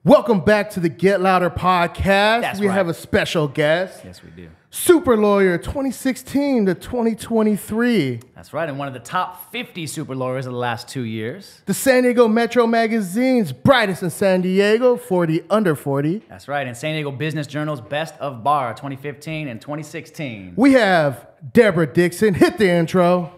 Welcome back to the Get Louder podcast. That's we right. have a special guest. Yes, we do. Super Lawyer 2016 to 2023. That's right, and one of the top 50 super lawyers of the last 2 years. The San Diego Metro Magazine's brightest in San Diego, 40 under 40. That's right, and San Diego Business Journal's Best of Bar 2015 and 2016. We have Deborah Dixon. Hit the intro.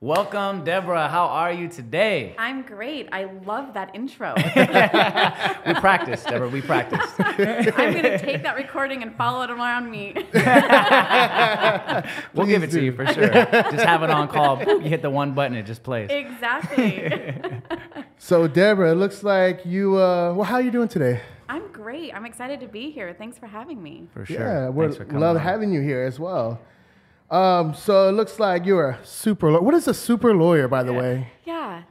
Welcome, Deborah. How are you today? I'm great. I love that intro. We practiced, Deborah. We practiced. I'm going to take that recording and follow it around me. We'll give it to you for sure. Just have it on call. Boop, you hit the one button, it just plays. Exactly. So, Deborah, it looks like you, well, how are you doing today? I'm great. I'm excited to be here. Thanks for having me. For sure. Yeah, Thanks for we coming love on. having you here as well. So it looks like you're a super lawyer. What is a super lawyer, by the way? Yeah.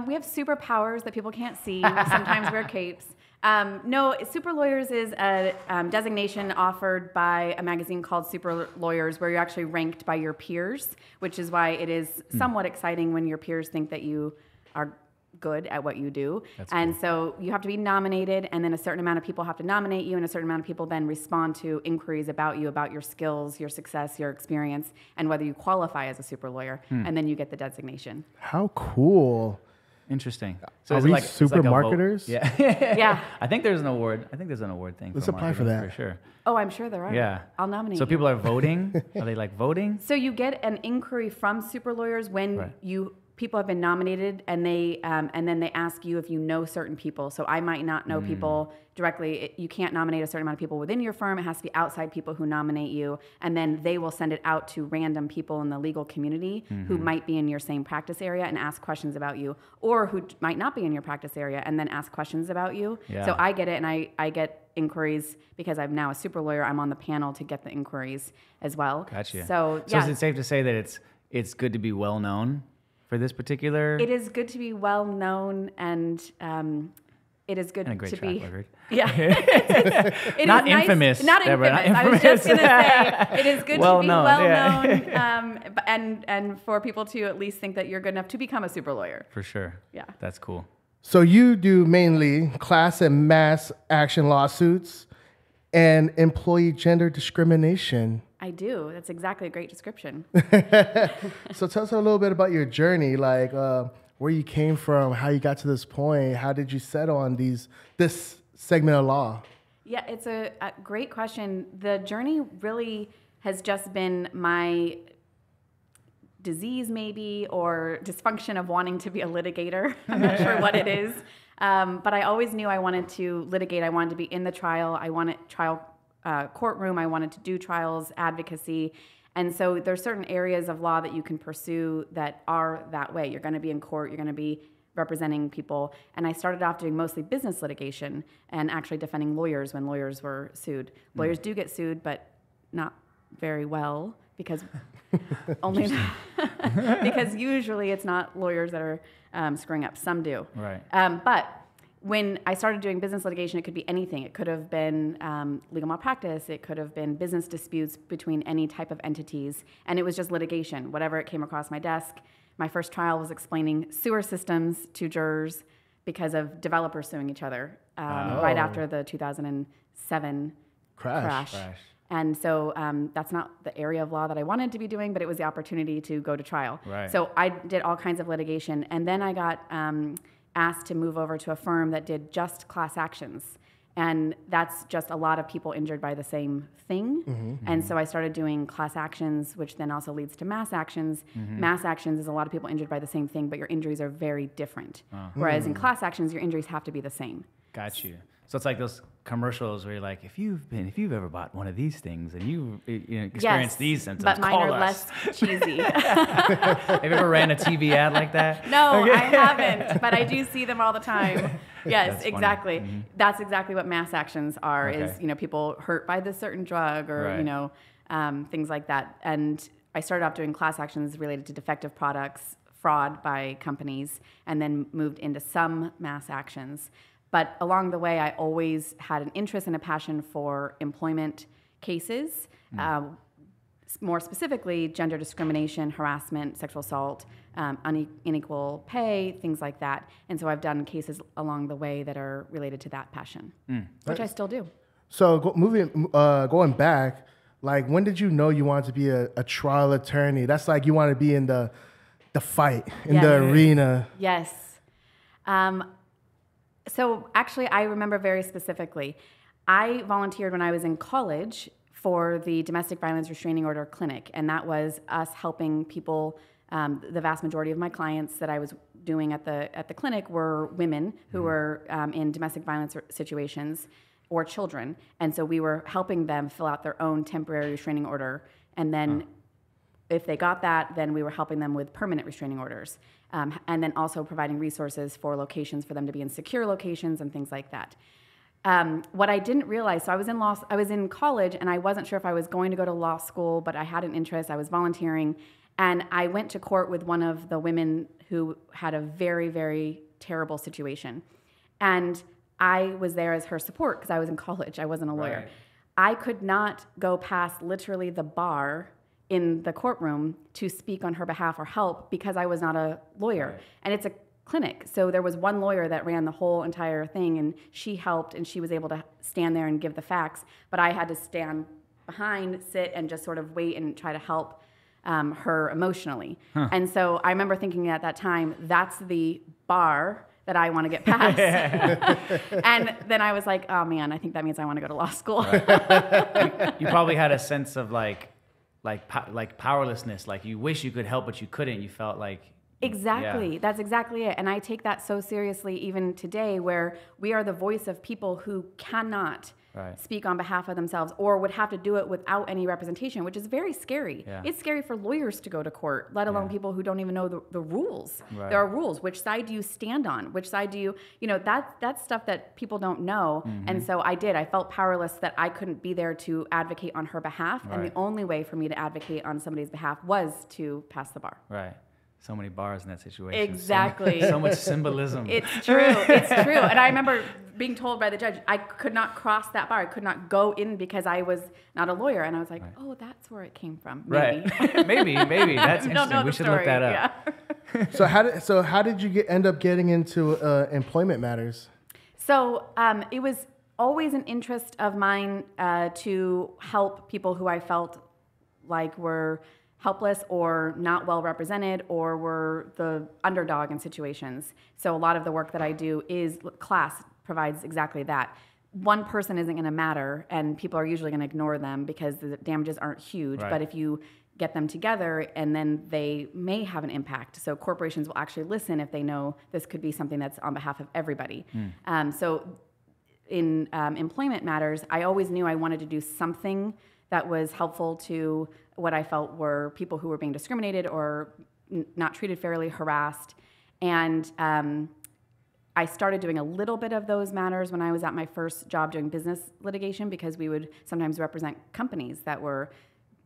We have superpowers that people can't see. We sometimes wear capes. No, Super Lawyers is a designation offered by a magazine called Super Lawyers, where you're actually ranked by your peers, which is why it is somewhat exciting when your peers think that you are good at what you do. And so you have to be nominated, and then a certain amount of people have to nominate you, and a certain amount of people then respond to inquiries about you, about your skills, your success, your experience, and whether you qualify as a super lawyer, and then you get the designation. How cool. Interesting. Are is we it like, super it's like a vote? marketers? Yeah. Yeah. I think there's an award. I think there's an award thing. Let's for apply for marketing, that. For sure. Oh, I'm sure there are. Yeah. I'll nominate So you. people are voting? Are they like voting? So you get an inquiry from Super Lawyers when people have been nominated, and then they ask you if you know certain people. So I might not know people directly. You can't nominate a certain amount of people within your firm. It has to be outside people who nominate you, and then they will send it out to random people in the legal community who might be in your same practice area and ask questions about you, or who might not be in your practice area and then ask questions about you. Yeah. So I get it, and I get inquiries because I'm now a super lawyer. I'm on the panel to get the inquiries as well. Gotcha. So is it safe to say that it's good to be well known for this particular? It is good to be well known, and it is good and a great to track be. record. Yeah, it Not is infamous, Nice, not Deborah, infamous. not I was just infamous. gonna say it is good Well to be known, well yeah. known, and for people to at least think that you're good enough to become a super lawyer. For sure. Yeah. That's cool. So you do mainly class and mass action lawsuits and employee gender discrimination. I do. That's exactly a great description. So tell us a little bit about your journey, like where you came from, how you got to this point, how did you settle on this segment of law? Yeah, it's a great question. The journey really has just been my disease, maybe, or dysfunction of wanting to be a litigator. I'm not sure what it is. But I always knew I wanted to litigate. I wanted to be in the trial. I wanted courtroom. I wanted to do trials, advocacy. And so there's certain areas of law that you can pursue that are that way. You're going to be in court. You're going to be representing people. And I started off doing mostly business litigation and actually defending lawyers when lawyers were sued. Lawyers do get sued, but not very well, because because usually it's not lawyers that are screwing up. Some do. Right. But when I started doing business litigation, it could be anything. It could have been legal malpractice. It could have been business disputes between any type of entities. And it was just litigation, whatever it came across my desk. My first trial was explaining sewer systems to jurors because of developers suing each other right after the 2007 crash. And so that's not the area of law that I wanted to be doing, but it was the opportunity to go to trial. Right. So I did all kinds of litigation. And then I got asked to move over to a firm that did just class actions. And that's just a lot of people injured by the same thing. And so I started doing class actions, which then also leads to mass actions. Mass actions is a lot of people injured by the same thing, but your injuries are very different. Whereas in class actions, your injuries have to be the same. Got you. So it's like those commercials where you're like, if you've ever bought one of these things and you experienced these symptoms, but mine call are us. less cheesy. Have you ever ran a TV ad like that? No, I haven't, but I do see them all the time. Yes, That's funny. exactly. That's exactly what mass actions are. Okay. Is people hurt by this certain drug, or Right. things like that. And I started off doing class actions related to defective products, fraud by companies, and then moved into some mass actions. But along the way, I always had an interest and a passion for employment cases. more specifically, gender discrimination, harassment, sexual assault, unequal pay, things like that. And so I've done cases along the way that are related to that passion, which I still do. So going back, like when did you know you wanted to be a trial attorney? That's like you want to be in the fight, in the arena. Yes. So actually, I remember very specifically. I volunteered when I was in college for the Domestic Violence Restraining Order Clinic, and that was us helping people. The vast majority of my clients that I was doing at the clinic were women who were in domestic violence situations or children, and so we were helping them fill out their own temporary restraining order, and then if they got that, then we were helping them with permanent restraining orders, and then also providing resources for locations for them to be in secure locations and things like that. What I didn't realize, so I was in college and I wasn't sure if I was going to go to law school, but I had an interest. I was volunteering, and I went to court with one of the women who had a very, very terrible situation, and I was there as her support because I was in college. I wasn't a lawyer. Right. I could not go past literally the bar in the courtroom to speak on her behalf or help because I was not a lawyer. Right. And it's a clinic. So there was one lawyer that ran the whole entire thing, and she helped, and she was able to stand there and give the facts. But I had to stand behind, sit, and just sort of wait and try to help her emotionally. And so I remember thinking at that time, that's the bar that I want to get past. And then I was like, oh man, I think that means I want to go to law school. You probably had a sense of like powerlessness, like you wish you could help, but you couldn't. You felt like... Exactly. Yeah. That's exactly it. And I take that so seriously even today, where we are the voice of people who cannot speak on behalf of themselves or would have to do it without any representation, which is very scary. Yeah. It's scary for lawyers to go to court, let alone people who don't even know the rules. Right. There are rules. Which side do you stand on? Which side do you, that's stuff that people don't know. And so I felt powerless that I couldn't be there to advocate on her behalf. And the only way for me to advocate on somebody's behalf was to pass the bar. Right. So many bars in that situation. Exactly. So much symbolism. It's true. It's true. And I remember being told by the judge, I could not cross that bar. I could not go in because I was not a lawyer. And I was like, oh, that's where it came from. Maybe. Right. maybe. That's interesting. We should look that up. Yeah. So how did you end up getting into employment matters? So it was always an interest of mine to help people who I felt like were helpless or not well represented or were the underdog in situations. So a lot of the work that I do is class provides exactly that. One person isn't going to matter, and people are usually going to ignore them because the damages aren't huge. But if you get them together, and then they may have an impact. So corporations will actually listen if they know this could be something that's on behalf of everybody. So in employment matters, I always knew I wanted to do something that was helpful to what I felt were people who were being discriminated or not treated fairly, harassed. And I started doing a little bit of those matters when I was at my first job doing business litigation, because we would sometimes represent companies that were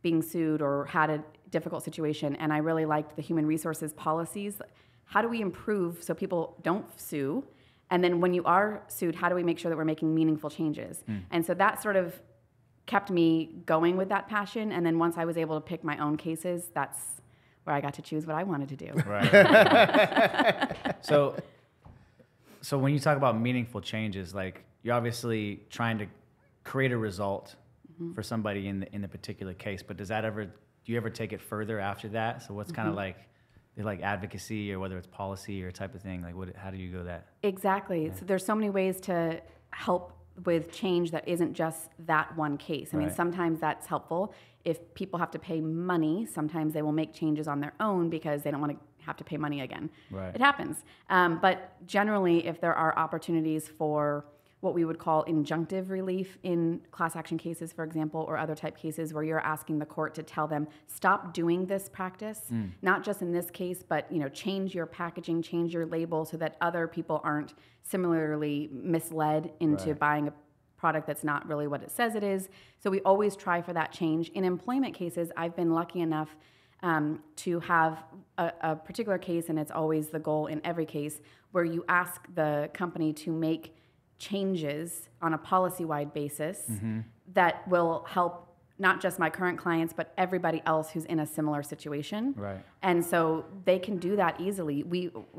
being sued or had a difficult situation. And I really liked the human resources policies. How do we improve so people don't sue? And then when you are sued, how do we make sure that we're making meaningful changes? And so that sort of kept me going with that passion. And then once I was able to pick my own cases, that's where I got to choose what I wanted to do. Right. So when you talk about meaningful changes, like you're obviously trying to create a result for somebody in the particular case, but do you ever take it further after that? So what's kind of like advocacy, or whether it's policy or type of thing, like how do you go that? Exactly. Yeah. So there's so many ways to help with change that isn't just that one case. I mean, sometimes that's helpful. If people have to pay money, sometimes they will make changes on their own because they don't want to have to pay money again. Right. It happens. But generally, if there are opportunities for what we would call injunctive relief in class action cases, for example, or other type cases where you're asking the court to tell them, stop doing this practice, not just in this case, but change your packaging, change your label so that other people aren't similarly misled into buying a product that's not really what it says it is. So we always try for that change. In employment cases, I've been lucky enough to have a particular case, and it's always the goal in every case, where you ask the company to make changes on a policy-wide basis that will help not just my current clients, but everybody else who's in a similar situation. Right. And so they can do that easily.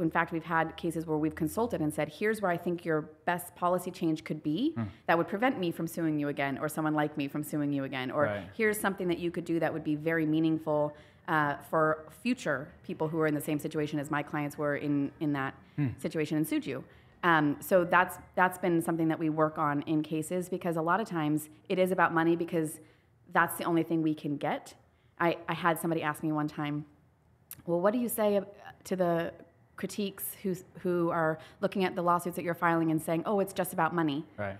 In fact, we've had cases where we've consulted and said, here's where I think your best policy change could be that would prevent me from suing you again, or someone like me from suing you again. Or Right. here's something that you could do that would be very meaningful for future people who are in the same situation as my clients were in that situation and sued you. So that's been something that we work on in cases, because a lot of times it is about money, because that's the only thing we can get. I had somebody ask me one time, well, what do you say to the critiques who are looking at the lawsuits that you're filing and saying, oh, it's just about money? Right.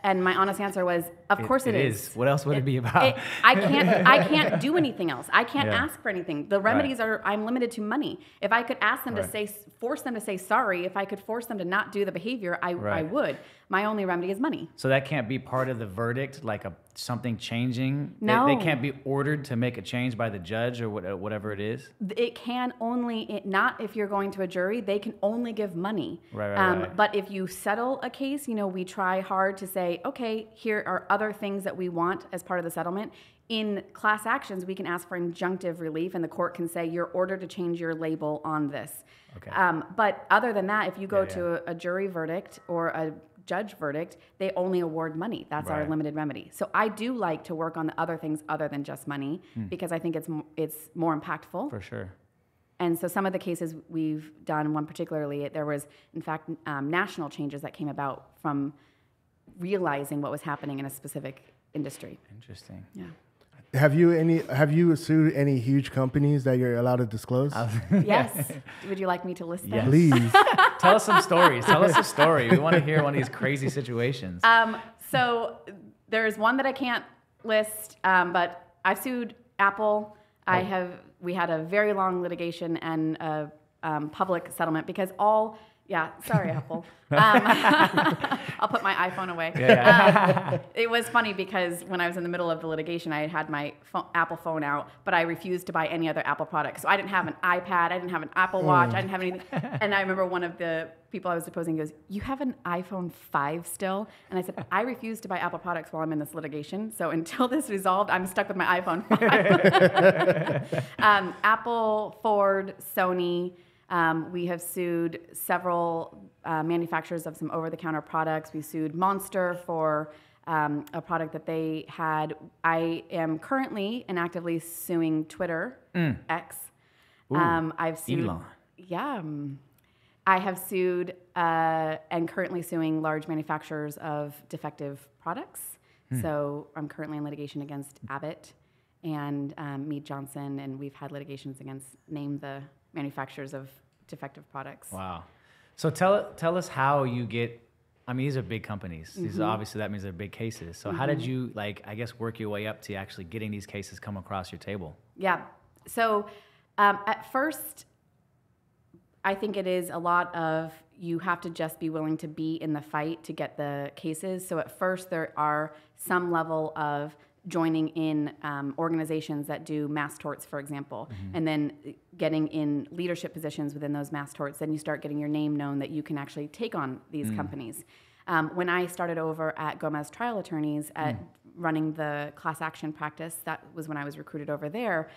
And my honest answer was, of course it is. What else would it be about? I can't do anything else. I can't Yeah. ask for anything. The remedies are, I'm limited to money. If I could ask them Right. to force them to say sorry, if I could force them to not do the behavior, I Right. would. My only remedy is money. So that can't be part of the verdict, like something changing? No. They can't be ordered to make a change by the judge or whatever it is? It can only, not if you're going to a jury, they can only give money. Right. But if you settle a case, we try hard to say, okay, here are other things that we want as part of the settlement. In class actions, we can ask for injunctive relief, and the court can say, you're ordered to change your label on this. Okay. But other than that, if you go Yeah, to a jury verdict or a judge verdict, they only award money. That's our Right. limited remedy. So I do like to work on the other things other than just money, because I think it's more impactful. For sure. And so some of the cases we've done, one particularly, there was, in fact, national changes that came about from realizing what was happening in a specific industry. Interesting. Yeah. Have you sued any huge companies that you're allowed to disclose? Yes. Would you like me to list them? Yes. Please. Tell us some stories. Tell us a story. We want to hear one of these crazy situations. So there's one that I can't list, but I've sued Apple. We had a very long litigation and a public settlement because sorry, Apple. I'll put my iPhone away. Yeah. It was funny because when I was in the middle of the litigation, I had my Apple phone out, but I refused to buy any other Apple product. So I didn't have an iPad, I didn't have an Apple Watch, I didn't have anything. And I remember one of the people I was deposing goes, "You have an iPhone 5 still?" And I said, "I refuse to buy Apple products while I'm in this litigation. So until this is resolved, I'm stuck with my iPhone 5. Apple, Ford, Sony. We have sued several manufacturers of some over-the-counter products. We sued Monster for a product that they had. I am currently and actively suing Twitter, X. I've sued, Elon. Yeah. I have sued and currently suing large manufacturers of defective products. So I'm currently in litigation against Abbott and Mead Johnson, and we've had litigations against name the manufacturers of defective products. Wow. So tell us how you get, these are big companies. These obviously, that means they're big cases. So how did you, work your way up to actually getting these cases come across your table? Yeah. So at first, I think it is a lot of you have to just be willing to be in the fight to get the cases. So at first, there are some level of joining in organizations that do mass torts, for example, and then getting in leadership positions within those mass torts. Then you start getting your name known that you can actually take on these companies. When I started over at Gomez Trial Attorneys at running the class action practice, that was when I was recruited over there.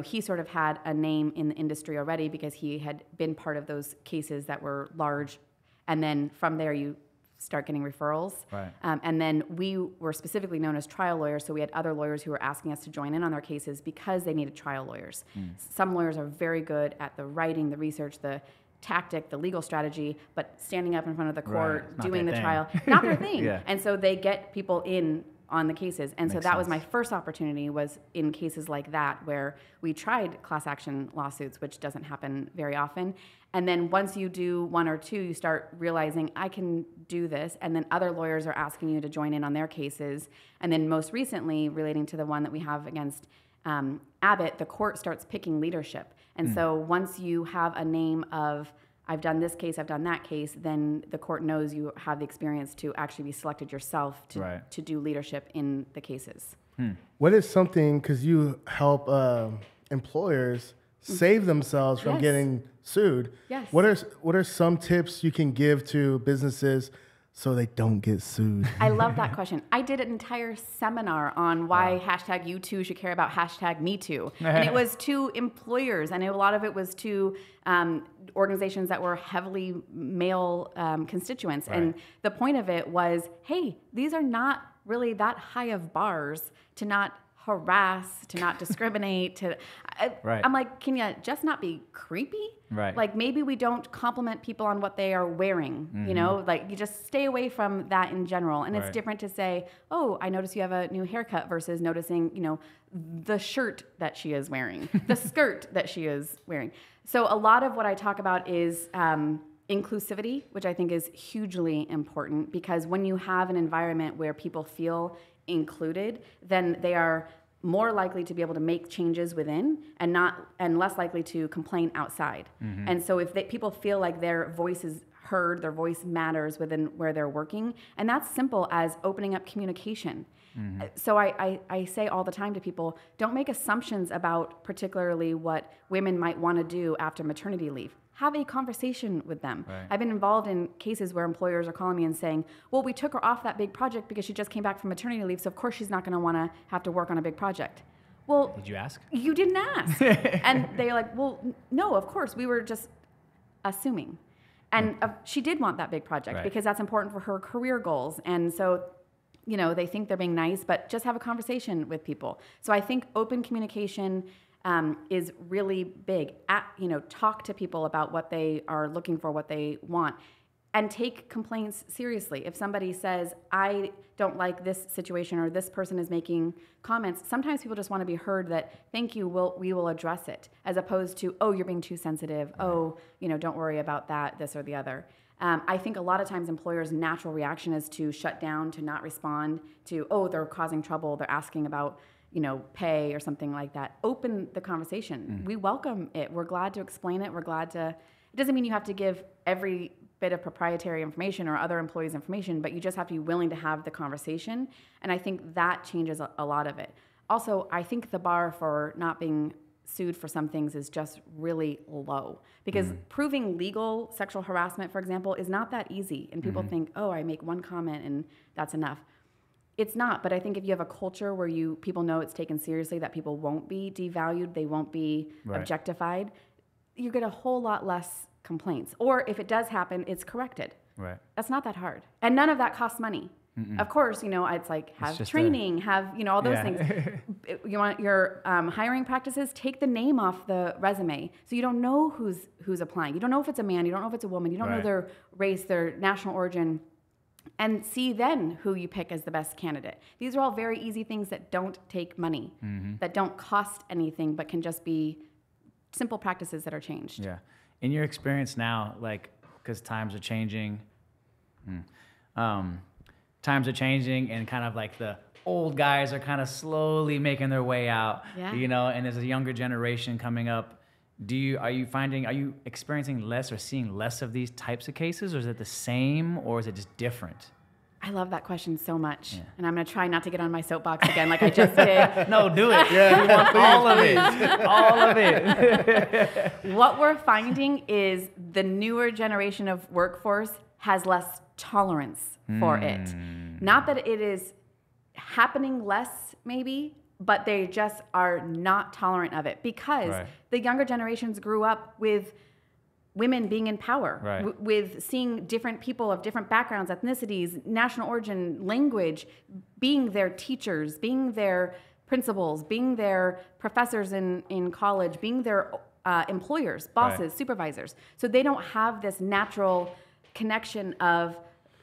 He sort of had a name in the industry already because he had been part of those cases that were large. And then from there, you start getting referrals. Right. And then we were specifically known as trial lawyers, so we had other lawyers who were asking us to join in on their cases because they needed trial lawyers. Some lawyers are very good at the writing, the research, the tactic, the legal strategy, but standing up in front of the court, Right. Not doing the their trial, thing. not their thing. Yeah. And so they get people in on the cases. And so Makes that was sense. my first opportunity, was in cases like that where we tried class action lawsuits, which doesn't happen very often. And then once you do one or two, you start realizing I can do this. And then other lawyers are asking you to join in on their cases. And then most recently, relating to the one that we have against Abbott, the court starts picking leadership. And so once you have a name of, I've done this case, I've done that case, then the court knows you have the experience to actually be selected yourself to do leadership in the cases. What is something, because you help employers save themselves from Yes. getting sued. Yes. What are some tips you can give to businesses so they don't get sued? I love that question. I did an entire seminar on why hashtag you too should care about hashtag me too. And it was to employers, and a lot of it was to organizations that were heavily male constituents. Right. And the point of it was, hey, these are not really that high of bars to not harass, to not discriminate. Right. I'm like, can you just not be creepy? Right. Like maybe we don't compliment people on what they are wearing, you know, like you just stay away from that in general. And it's Right. different to say, oh, I noticed you have a new haircut versus noticing, you know, the shirt that she is wearing, the skirt that she is wearing. So a lot of what I talk about is inclusivity, which I think is hugely important, because when you have an environment where people feel included, then they are more likely to be able to make changes within and less likely to complain outside. And so if people feel like their voice is heard, their voice matters within where they're working, and that's simple as opening up communication. So I say all the time to people, don't make assumptions about particularly what women might want to do after maternity leave. Have a conversation with them. Right. I've been involved in cases where employers are calling me and saying, well, we took her off that big project because she just came back from maternity leave, so of course she's not going to want to have to work on a big project. Well, Did you ask? you didn't ask. And they're like, well, no, of course, we were just assuming. And she did want that big project Right. because that's important for her career goals. And so, you know, they think they're being nice, but just have a conversation with people. So I think open communication is really big. Talk to people about what they are looking for, what they want, and take complaints seriously. If somebody says, I don't like this situation, or this person is making comments, sometimes people just want to be heard that, thank you, we will address it, as opposed to, oh, you're being too sensitive. Right. Oh, don't worry about that, this or the other. I think a lot of times employers' natural reaction is to shut down, to not respond, to, oh, they're causing trouble, they're asking about pay or something like that. Open the conversation. We welcome it. We're glad to explain it. We're glad to, it doesn't mean you have to give every bit of proprietary information or other employees' information, but you just have to be willing to have the conversation. And I think that changes a lot of it. Also, I think the bar for not being sued for some things is just really low, because proving legal sexual harassment, for example, is not that easy. And people think, oh, I make one comment and that's enough. It's not, but I think if you have a culture where people know it's taken seriously, that people won't be devalued, they won't be objectified, you get a whole lot less complaints. Or if it does happen, it's corrected. Right. That's not that hard. And none of that costs money. Of course, it's like have training, have, all those things. You want your hiring practices, take the name off the resume. So you don't know who's applying. You don't know if it's a man, you don't know if it's a woman, you don't know their race, their national origin. And see then who you pick as the best candidate. These are all very easy things that don't take money, that don't cost anything, but can just be simple practices that are changed. Yeah. In your experience now, because times are changing, and kind of like the old guys are kind of slowly making their way out, and there's a younger generation coming up. Are you experiencing less or seeing less of these types of cases, or is it the same, or is it just different? I love that question so much. Yeah. And I'm going to try not to get on my soapbox again like I just did. No, do it. Yeah, we want all of it. All of it. What we're finding is the newer generation of workforce has less tolerance for it. Not that it is happening less, maybe, but they just are not tolerant of it, because the younger generations grew up with women being in power, with seeing different people of different backgrounds, ethnicities, national origin, language, being their teachers, being their principals, being their professors in college, being their employers, bosses, supervisors. So they don't have this natural connection of,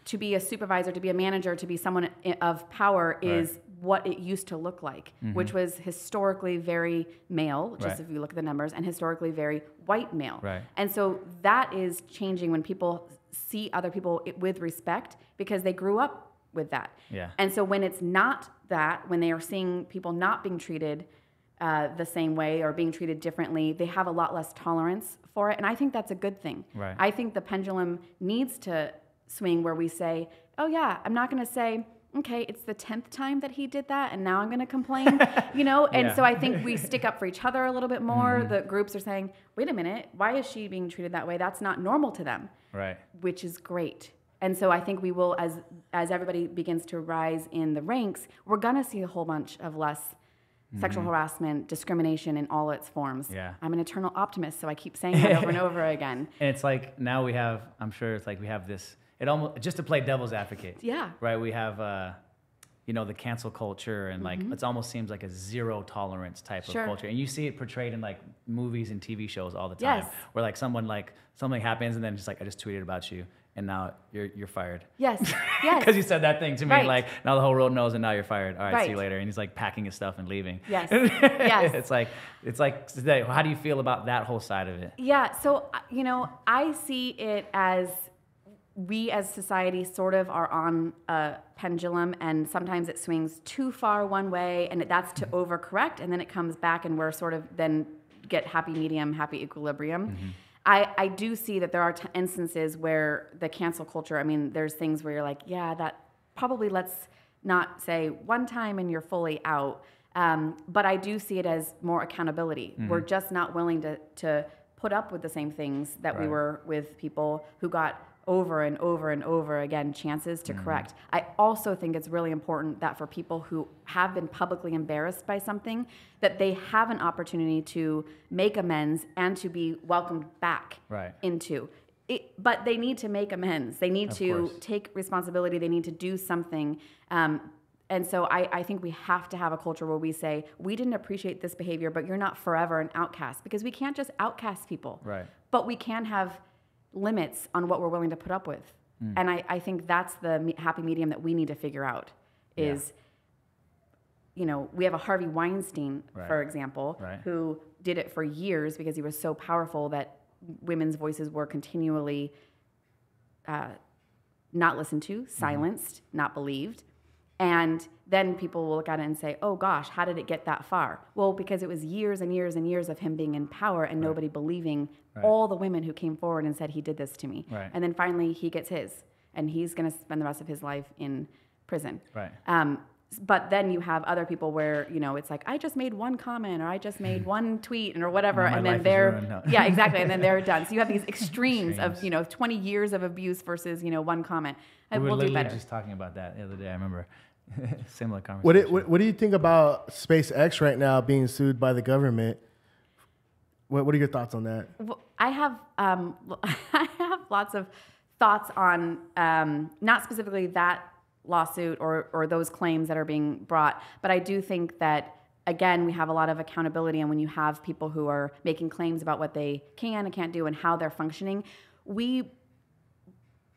to be a supervisor, to be a manager, to be someone of power is what it used to look like, which was historically very male, just if you look at the numbers, and historically very white male. Right. And so that is changing when people see other people with respect, because they grew up with that. Yeah. And so when it's not that, when they are seeing people not being treated the same way or being treated differently, they have a lot less tolerance for it. And I think that's a good thing. Right. I think the pendulum needs to swing where we say, oh yeah, I'm not going to say, okay, it's the 10th time that he did that, and now I'm going to complain, And so I think we stick up for each other a little bit more. The groups are saying, wait a minute, why is she being treated that way? That's not normal to them. Right. Which is great. And so I think we will, as everybody begins to rise in the ranks, we're gonna see a whole bunch of less sexual harassment, discrimination in all its forms. Yeah. I'm an eternal optimist, so I keep saying that over and over again. And it's like now we have, I'm sure it's like we have this, it almost, just to play devil's advocate. Yeah. Right? We have, the cancel culture and like, it almost seems like a zero tolerance type of culture. And you see it portrayed in like movies and TV shows all the time. Yes. Where like something happens and then just like, I just tweeted about you. And now you're fired. Yes. Yes. Because you said that thing to me, Right. like now the whole world knows, and now you're fired. All right, Right. see you later. And he's like packing his stuff and leaving. Yes. Yes. it's like today. How do you feel about that whole side of it? Yeah. So, I see it as we as society sort of are on a pendulum, and sometimes it swings too far one way, and that's to overcorrect, and then it comes back, and we're sort of then get happy medium, happy equilibrium. I do see that there are instances where the cancel culture, there's things where you're like, yeah, that probably let's not say one time and you're fully out. But I do see it as more accountability. We're just not willing to put up with the same things that we were with people who got over and over and over again chances to correct. I also think it's really important that for people who have been publicly embarrassed by something, that they have an opportunity to make amends and to be welcomed back into it. But they need to make amends. They need to take responsibility. They need to do something. And so I think we have to have a culture where we say, we didn't appreciate this behavior, but you're not forever an outcast, because we can't just outcast people. Right. But we can have limits on what we're willing to put up with. And I think that's the happy medium that we need to figure out is, we have a Harvey Weinstein, for example, who did it for years because he was so powerful that women's voices were continually not listened to, silenced, not believed. And then people will look at it and say, oh gosh, how did it get that far? Well, because it was years and years and years of him being in power and nobody believing all the women who came forward and said he did this to me. And then finally he gets his, and he's going to spend the rest of his life in prison. But then you have other people where, it's like, I just made one comment, or I just made one tweet, or whatever, and then they're, yeah, exactly, and then they're done. So you have these extremes of, 20 years of abuse versus, one comment. We were We'll do literally better. just talking about that the other day. I remember similar conversation. What do you think about SpaceX right now being sued by the government? What are your thoughts on that? Well, I have I have lots of thoughts on not specifically that lawsuit or those claims that are being brought, but I do think that, again, we have a lot of accountability, and when you have people who are making claims about what they can and can't do and how they're functioning,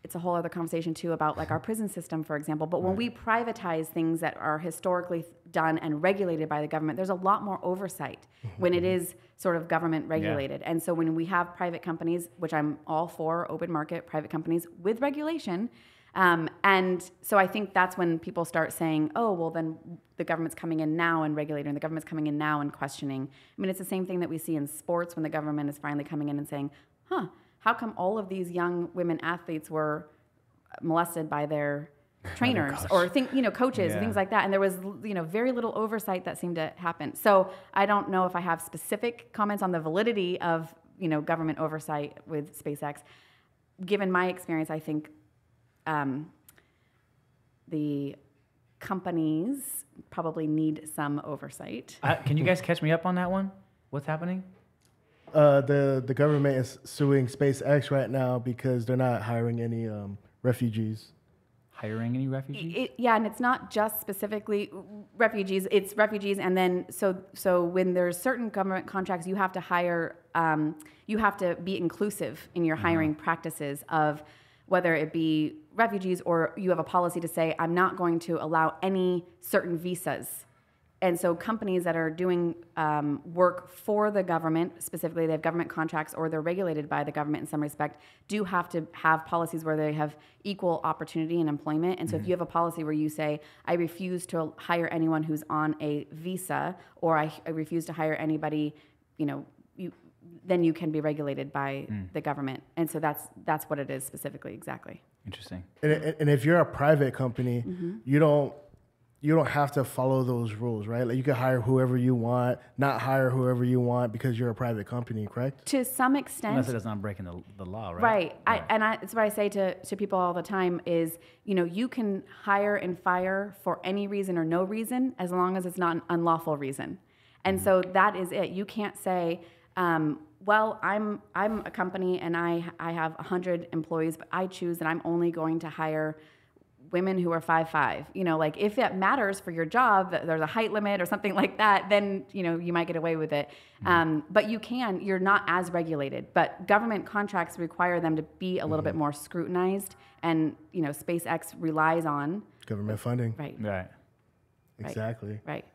it's a whole other conversation too about like our prison system, for example. But when we privatize things that are historically done and regulated by the government, there's a lot more oversight when it is sort of government regulated. And so when we have private companies, which I'm all for, open market private companies with regulation, and so I think that's when people start saying, oh, well, then the government's coming in now and regulating, and the government's coming in now and questioning. It's the same thing that we see in sports when the government is finally coming in and saying, how come all of these young women athletes were molested by their trainers or coaches and things like that? And there was, very little oversight that seemed to happen. So I don't know if I have specific comments on the validity of, government oversight with SpaceX. Given my experience, I think the companies probably need some oversight. Can you guys catch me up on that one? What's happening? The government is suing SpaceX right now because they're not hiring any refugees. Hiring any refugees? And it's not just specifically refugees. It's refugees, and then so when there's certain government contracts, you have to hire. You have to be inclusive in your hiring practices of whether it be refugees, or you have a policy to say, I'm not going to allow any certain visas. And so companies that are doing work for the government, specifically they have government contracts or they're regulated by the government in some respect, do have to have policies where they have equal opportunity in employment. And so if you have a policy where you say, I refuse to hire anyone who's on a visa, or I refuse to hire anybody, then you can be regulated by the government. And so that's what it is specifically, exactly. Interesting. And if you're a private company, you don't you don't have to follow those rules, right? Like you can hire whoever you want, not hire whoever you want because you're a private company, correct? To some extent. Unless it's not breaking the law, right? Right. That's what I say to people all the time is, you can hire and fire for any reason or no reason as long as it's not an unlawful reason. And so that is it. You can't say, well, I'm a company and I have 100 employees, but I choose that I'm only going to hire women who are 5'5". Like if it matters for your job, that there's a height limit or something like that, then, you might get away with it. But you're not as regulated. But government contracts require them to be a little bit more scrutinized. And, SpaceX relies on Government funding. Right. Right. Exactly. Right.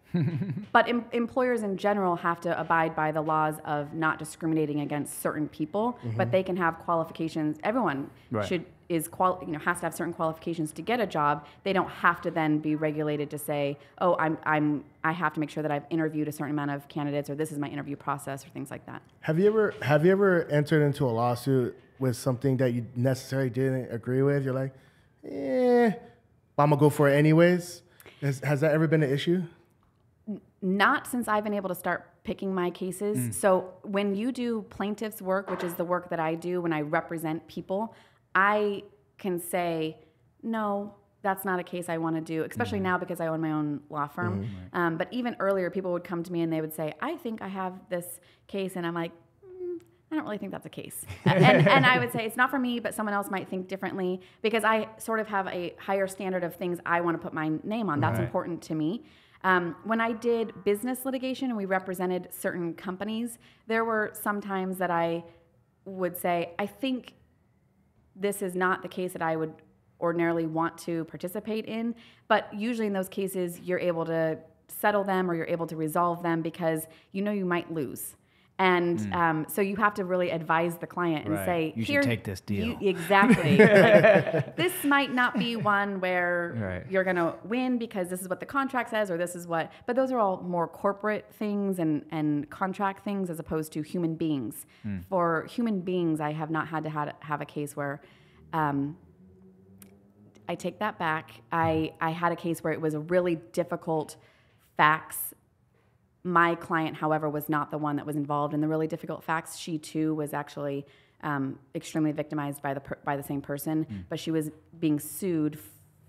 But employers in general have to abide by the laws of not discriminating against certain people, but they can have qualifications. Everyone has to have certain qualifications to get a job. They don't have to then be regulated to say, oh, I have to make sure that I've interviewed a certain amount of candidates, or this is my interview process, or things like that. Have you ever entered into a lawsuit with something that you necessarily didn't agree with? You're like, but I'm gonna go for it anyways. Has that ever been an issue? Not since I've been able to start picking my cases. So when you do plaintiff's work, which is the work that I do when I represent people, I can say, no, that's not a case I want to do, especially now because I own my own law firm. But even earlier, people would come to me and they would say, I think I have this case. And I'm like, I don't really think that's a case. And I would say, it's not for me, but someone else might think differently because I sort of have a higher standard of things I want to put my name on. That's important to me. When I did business litigation and we represented certain companies, there were some times that I would say, I think this is not the case that I would ordinarily want to participate in. But usually in those cases, you're able to settle them or you're able to resolve them because you might lose. And so you have to really advise the client and say, you should take this deal. Exactly. Like, this might not be one where you're going to win because this is what the contract says or this is what, but those are all more corporate things and contract things as opposed to human beings. For human beings, I have not had to have a case where, I take that back. I had a case where it was a really difficult facts. My client, however, was not the one that was involved in the really difficult facts. She too was actually extremely victimized by the same person, but she was being sued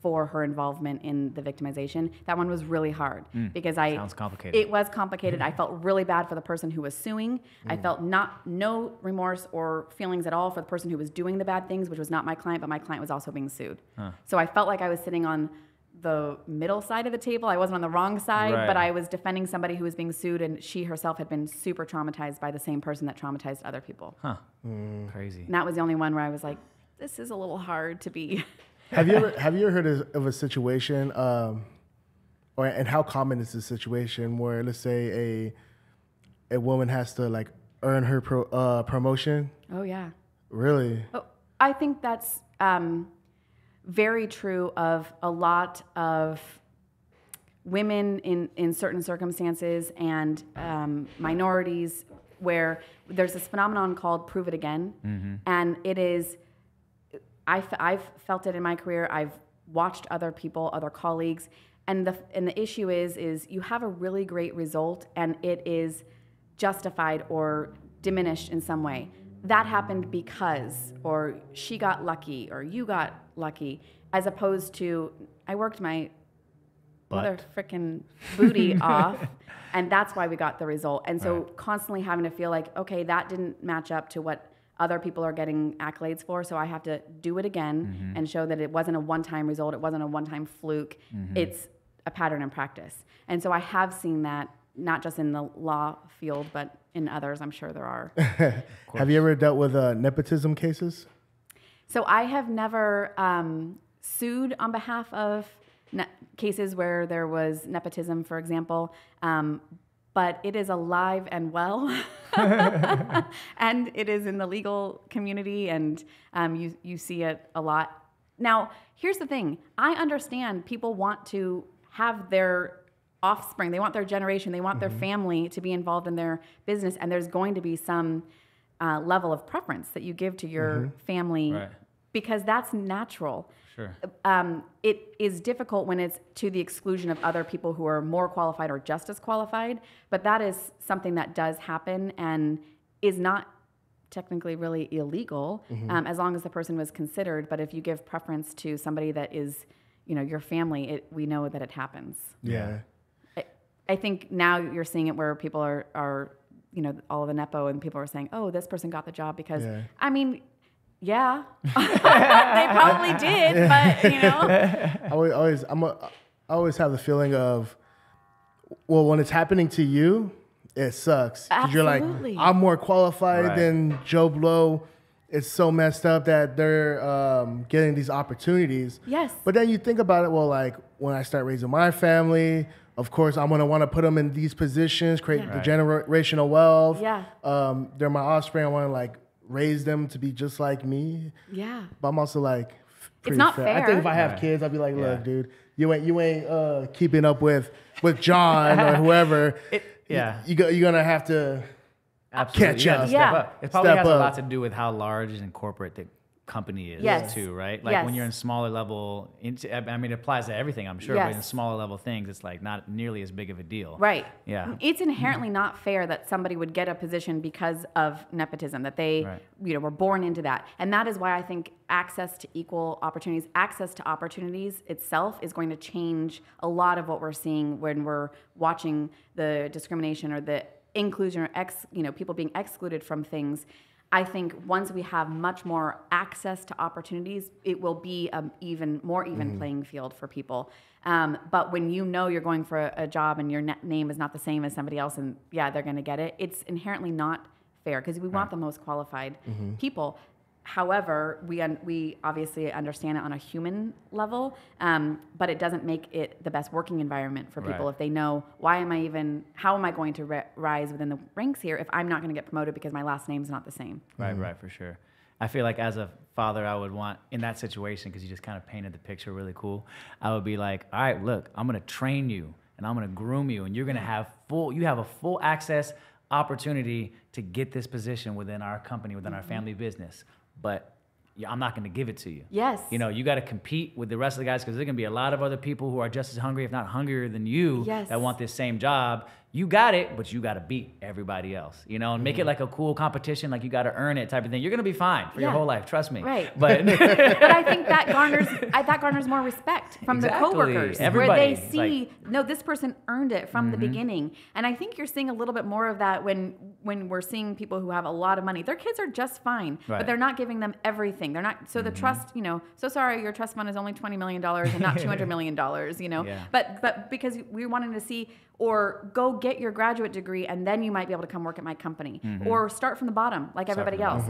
for her involvement in the victimization. That one was really hard because sounds complicated. It was complicated. I felt really bad for the person who was suing. I felt no remorse or feelings at all for the person who was doing the bad things, which was not my client, but my client was also being sued. So I felt like I was sitting on the middle side of the table. I wasn't on the wrong side, but I was defending somebody who was being sued, and she herself had been super traumatized by the same person that traumatized other people. Crazy. And that was the only one where I was like, this is a little hard to be. Have you ever heard of a situation, and how common is this situation where, let's say, a woman has to like earn her promotion? Oh yeah. Really? Oh, I think that's very true of a lot of women in certain circumstances and minorities where there's this phenomenon called prove it again. And it is, I've felt it in my career. I've watched other people, other colleagues, and the issue is you have a really great result and it is justified or diminished in some way. That happened because, or she got lucky, or you got lucky, as opposed to, I worked my mother frickin' booty off, and that's why we got the result. And so constantly having to feel like, okay, that didn't match up to what other people are getting accolades for, so I have to do it again and show that it wasn't a one-time result, it wasn't a one-time fluke, it's a pattern in practice. And so I have seen that, not just in the law field, but in others, I'm sure there are. Have you ever dealt with nepotism cases? So I have never sued on behalf of cases where there was nepotism, for example, but it is alive and well, and it is in the legal community, and you see it a lot. Now, here's the thing. I understand people want to have their offspring, they want their generation, they want their family to be involved in their business, and there's going to be some level of preference that you give to your family because that's natural. Sure. It is difficult when it's to the exclusion of other people who are more qualified or just as qualified, but that is something that does happen and is not technically really illegal, as long as the person was considered. But if you give preference to somebody that is, your family, we know that it happens. Yeah. I think now you're seeing it where people are all of the Nepo and people are saying, oh, this person got the job because, I mean, yeah, they probably did, but I always have the feeling of, well, when it's happening to you, it sucks. 'Cause you're like, I'm more qualified than Joe Blow. It's so messed up that they're getting these opportunities. Yes. But then you think about it, well, like when I start raising my family, of course, I'm going to want to put them in these positions, create the generational wealth. Yeah. They're my offspring. I want to like raise them to be just like me. Yeah. But I'm also like, it's not fair. I think if I have kids, I'll be like, look, dude, you ain't keeping up with John or whoever. You're gonna have to catch up. Step up. It probably has a lot to do with how large and corporate the company is too, right? Like when you're in smaller level, I mean, it applies to everything, I'm sure, but in smaller level things, it's like not nearly as big of a deal. Right. Yeah. It's inherently not fair that somebody would get a position because of nepotism, that they, were born into that. And that is why I think access to equal opportunities, access to opportunities itself is going to change a lot of what we're seeing when we're watching the discrimination or the inclusion or people being excluded from things. I think once we have much more access to opportunities, it will be an even playing field for people. But when you're going for a job and your name is not the same as somebody else and they're going to get it, it's inherently not fair because we want the most qualified people. However, we obviously understand it on a human level, but it doesn't make it the best working environment for people if they know, how am I going to rise within the ranks here if I'm not going to get promoted because my last name's not the same? Right, for sure. I feel like as a father, I would want, in that situation, because you just kind of painted the picture really cool, I would be like, all right, look, I'm going to train you and I'm going to groom you and you're going to have a full access opportunity to get this position within our company, within our family business. But I'm not going to give it to you. Yes. You got to compete with the rest of the guys because there's going to be a lot of other people who are just as hungry, if not hungrier than you, that want this same job. You got it, but you got to beat everybody else, and make it like a cool competition, like you got to earn it type of thing. You're going to be fine for your whole life. Trust me. Right. But I think that garners more respect from the coworkers. Everybody. Where they see, no, this person earned it from the beginning. And I think you're seeing a little bit more of that when we're seeing people who have a lot of money. Their kids are just fine, but they're not giving them everything. They're not, so the trust, so sorry, your trust fund is only $20 million and not $200 million, But because we're wanting to see, or go get your graduate degree and then you might be able to come work at my company, or start from the bottom like everybody else.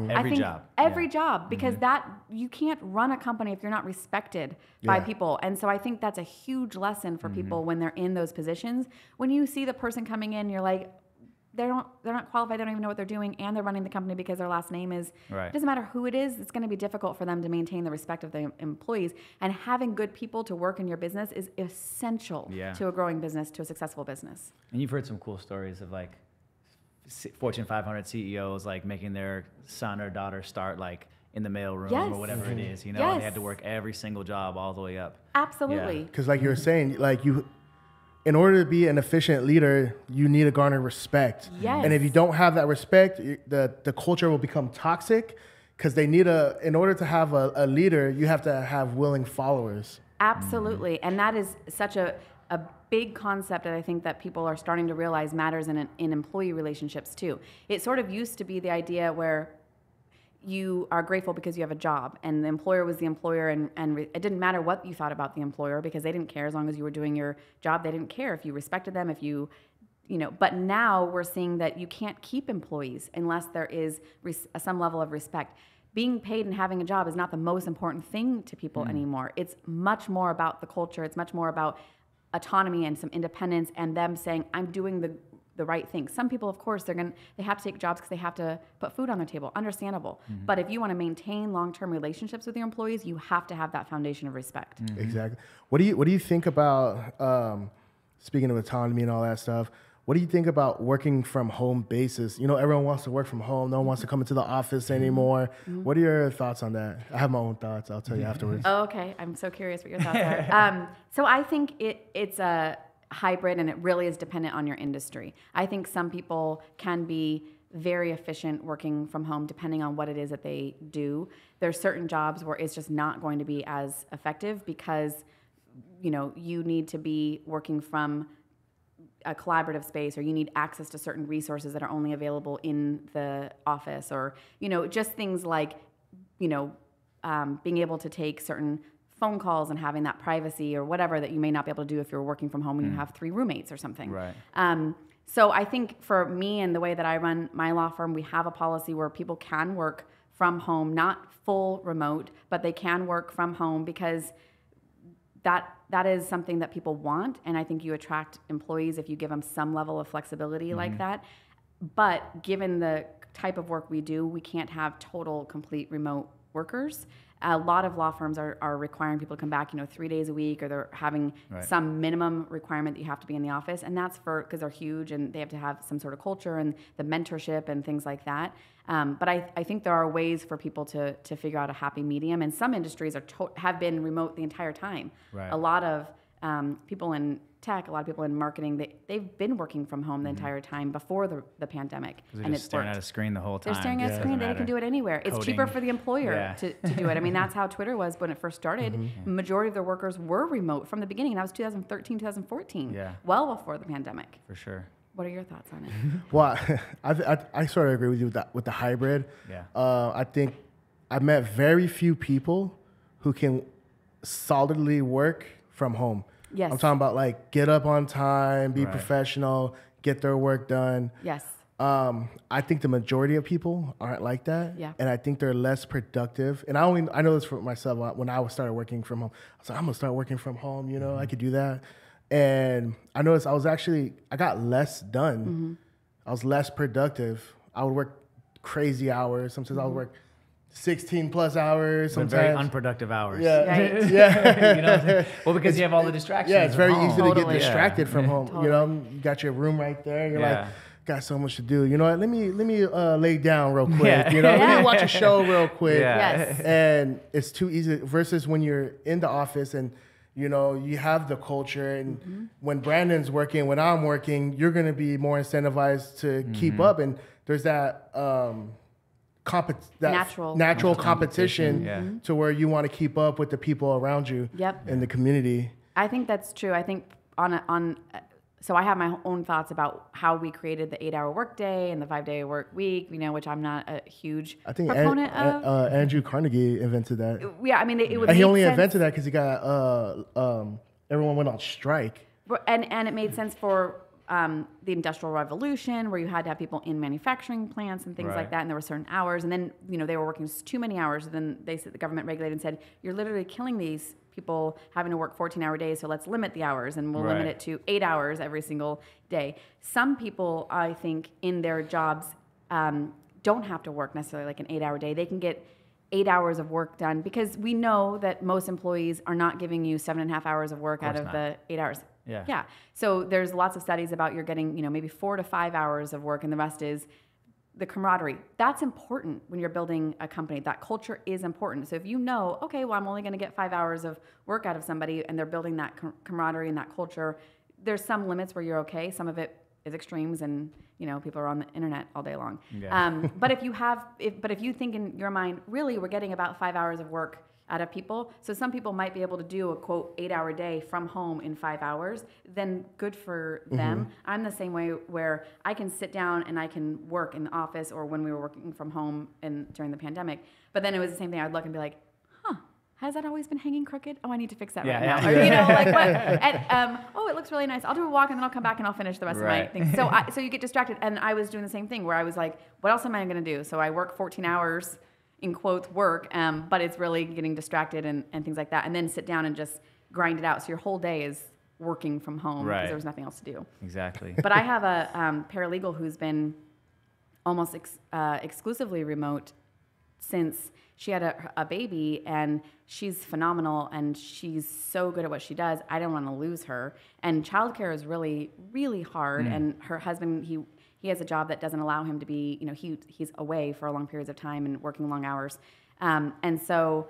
Every job, because that you can't run a company if you're not respected by people. And so I think that's a huge lesson for people when they're in those positions. When you see the person coming in, you're like, they're not qualified, they don't even know what they're doing, and they're running the company because their last name is, it doesn't matter who it is, it's going to be difficult for them to maintain the respect of the employees. And having good people to work in your business is essential to a growing business, to a successful business. And you've heard some cool stories of like Fortune 500 CEOs like making their son or daughter start like in the mailroom or whatever it is, and they had to work every single job all the way up. Absolutely. Because like you were saying, like in order to be an efficient leader, you need to garner respect. Yes. And if you don't have that respect, the culture will become toxic because they need in order to have a leader, you have to have willing followers. Absolutely. And that is such a big concept that I think that people are starting to realize matters in employee relationships too. It sort of used to be the idea where you are grateful because you have a job, and the employer was the employer, and it didn't matter what you thought about the employer because they didn't care as long as you were doing your job. They didn't care if you respected them, if you but now we're seeing that you can't keep employees unless there is some level of respect. Being paid and having a job is not the most important thing to people anymore. It's much more about the culture. It's much more about autonomy and some independence and them saying, I'm doing the right thing. Some people, of course, they have to take jobs because they have to put food on their table. Understandable. But if you want to maintain long-term relationships with your employees, you have to have that foundation of respect. Exactly. What do you think about, speaking of autonomy and all that stuff, what do you think about working from home basis? You know, everyone wants to work from home. No one wants to come into the office anymore. What are your thoughts on that? I have my own thoughts. I'll tell you afterwards. Oh, okay. I'm so curious what your thoughts are. So I think it's a hybrid, and it really is dependent on your industry. I think some people can be very efficient working from home depending on what it is that they do. There's certain jobs where it's just not going to be as effective because, you know, you need to be working from a collaborative space, or you need access to certain resources that are only available in the office, or, you know, just things like, you know, being able to take certain phone calls and having that privacy or whatever that you may not be able to do if you're working from home and you have 3 roommates or something. Right. So I think for me and the way that I run my law firm, we have a policy where people can work from home, not full remote, but they can work from home because that is something that people want. And I think you attract employees if you give them some level of flexibility like that. But given the type of work we do, we can't have total, complete remote workers. A lot of law firms are requiring people to come back, you know, 3 days a week, or they're having some minimum requirement that you have to be in the office. And that's because they're huge and they have to have some sort of culture and the mentorship and things like that. But I think there are ways for people to figure out a happy medium. And some industries have been remote the entire time. Right. A lot of people in tech, a lot of people in marketing, they've been working from home the entire time before the pandemic. And it's staring at a screen the whole time. They're staring at a screen. They can do it anywhere. It's cheaper for the employer to do it. I mean, that's how Twitter was when it first started. The majority of their workers were remote from the beginning. That was 2013, 2014. Yeah. Well before the pandemic. For sure. What are your thoughts on it? Well, I sort of agree with you with the hybrid. Yeah. I think I've met very few people who can solidly work from home. Yes. I'm talking about like get up on time, be Right. professional, get their work done. Yes. I think the majority of people aren't like that. Yeah. And I think they're less productive. And I know this for myself. When I started working from home, I was like, I'm gonna start working from home. You know, I could do that. And I noticed I got less done. I was less productive. I would work crazy hours. Sometimes I would work 16 plus hours. But Sometimes very unproductive hours. Yeah. Right. Yeah. You know what I'm saying? Well, because you have all the distractions. Yeah, it's very at home. easy to get Totally. distracted from home. Totally. You know, you got your room right there. You're Yeah. like, got so much to do. You know what? Let me lay down real quick. Yeah. You know, let Yeah. me watch a show real quick. Yeah. Yes. And it's too easy versus when you're in the office and you know you have the culture. And when Brandon's working, when I'm working, you're gonna be more incentivized to keep up. And there's that. Natural competition to where you want to keep up with the people around you in the community. I think that's true. I think so I have my own thoughts about how we created the 8-hour workday and the 5-day work week, you know, which I'm not a huge proponent of. Andrew Carnegie invented that. Yeah, I mean, it would And he make only sense. invented that because he got everyone went on strike. And it made sense for the Industrial Revolution, where you had to have people in manufacturing plants and things Right. like that, and there were certain hours. And then, you know, they were working just too many hours. And then the government regulated and said, you're literally killing these people having to work 14-hour days, so let's limit the hours, and we'll limit Right. it to 8 hours every single day. Some people, I think, in their jobs don't have to work necessarily like an 8-hour day. They can get 8 hours of work done, because we know that most employees are not giving you 7.5 hours of work out of the 8 hours. Yeah. Yeah. So there's lots of studies about you're getting, you know, maybe 4 to 5 hours of work, and the rest is the camaraderie. That's important when you're building a company. That culture is important. So if you know, okay, well, I'm only going to get 5 hours of work out of somebody, and they're building that camaraderie and that culture, there's some limits where you're okay. Some of it is extremes, and you know, people are on the internet all day long. Yeah. But if you think in your mind, really, we're getting about 5 hours of work out of people. So some people might be able to do a quote 8-hour day from home in 5 hours. Then good for them. I'm the same way, where I can sit down and I can work in the office, or when we were working from home and during the pandemic. But then it was the same thing. I'd look and be like, has that always been hanging crooked? Oh, I need to fix that right now. Or, you know, like what? And, it looks really nice. I'll do a walk, and then I'll come back and I'll finish the rest of my things. So you get distracted. And I was doing the same thing, where I was like, what else am I going to do? So I work 14 hours in quotes work, but it's really getting distracted and things like that. And then sit down and just grind it out. So your whole day is working from home because there was nothing else to do. Exactly. But I have a paralegal who's been almost exclusively remote since she had a baby, and she's phenomenal and she's so good at what she does. I didn't want to lose her. And childcare is really, really hard. And her husband, he has a job that doesn't allow him to be, he's away for long periods of time and working long hours. And so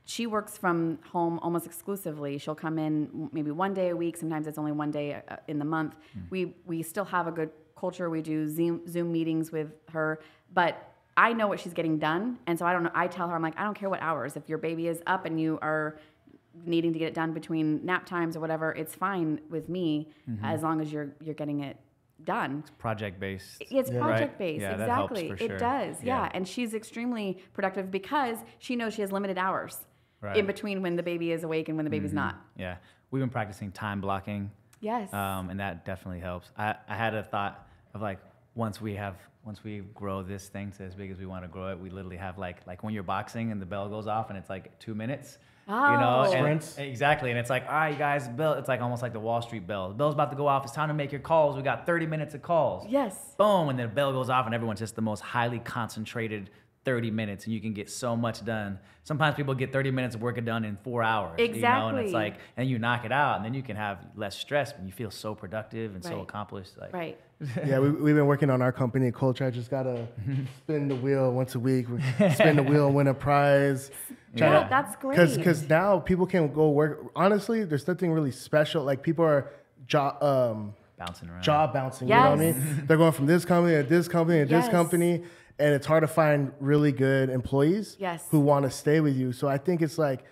she works from home almost exclusively. She'll come in maybe one day a week. Sometimes it's only one day in the month. We still have a good culture. We do Zoom meetings with her, but I know what she's getting done. And so I don't know. I tell her, I'm like, I don't care what hours. If your baby is up and you are needing to get it done between nap times or whatever, it's fine with me as long as you're getting it done. It's project based. It's project based. Yeah, exactly. that helps for sure. It does. Yeah. And she's extremely productive because she knows she has limited hours in between when the baby is awake and when the baby's not. Yeah. We've been practicing time blocking. Yes. And that definitely helps. I had a thought of like, once we grow this thing to as big as we want to grow it, we literally have like when you're boxing and the bell goes off and it's like 2 minutes. Oh. Sprints. Exactly. And it's like, all right, you guys, bell. It's like almost like the Wall Street bell. The bell's about to go off. It's time to make your calls. We got 30 minutes of calls. Yes. Boom. And then the bell goes off and everyone's just the most highly concentrated 30 minutes, and you can get so much done. Sometimes people get 30 minutes of work done in 4 hours. Exactly. And it's like, and you knock it out, and then you can have less stress, and you feel so productive and so accomplished. Like, Right. Yeah, we've been working on our company culture. I just gotta spin the wheel once a week. Spin the wheel, win a prize. Yeah, that's great. Because now people can go work. Honestly, there's nothing really special. Like people are bouncing around. job bouncing. You know what I mean? They're going from this company to this company to this company. And it's hard to find really good employees who want to stay with you. So I think it's like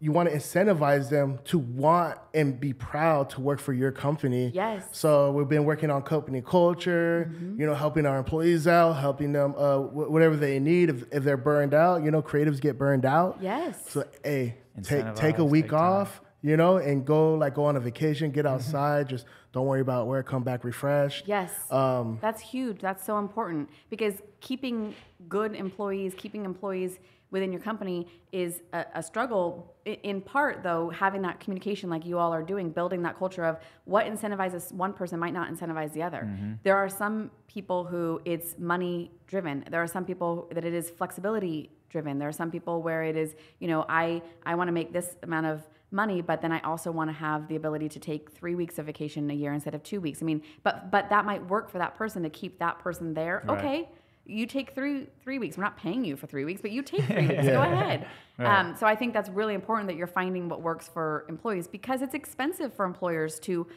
you want to incentivize them to want and be proud to work for your company. Yes. So we've been working on company culture, helping our employees out, helping them whatever they need. If they're burned out, creatives get burned out. Yes. So hey, take a week off. And go on a vacation, get outside, just don't worry about work, come back refreshed. Yes. That's huge. That's so important because keeping good employees, keeping employees within your company is a struggle. In part, though, having that communication like you all are doing, building that culture of what incentivizes one person might not incentivize the other. There are some people who it's money driven. There are some people that it is flexibility driven. There are some people where it is, I want to make this amount of money, but then I also want to have the ability to take 3 weeks of vacation a year instead of 2 weeks. I mean, but that might work for that person to keep that person there. Right. Okay, you take three weeks. We're not paying you for 3 weeks, but you take 3 weeks. Go ahead. Right. So I think that's really important that you're finding what works for employees because it's expensive for employers to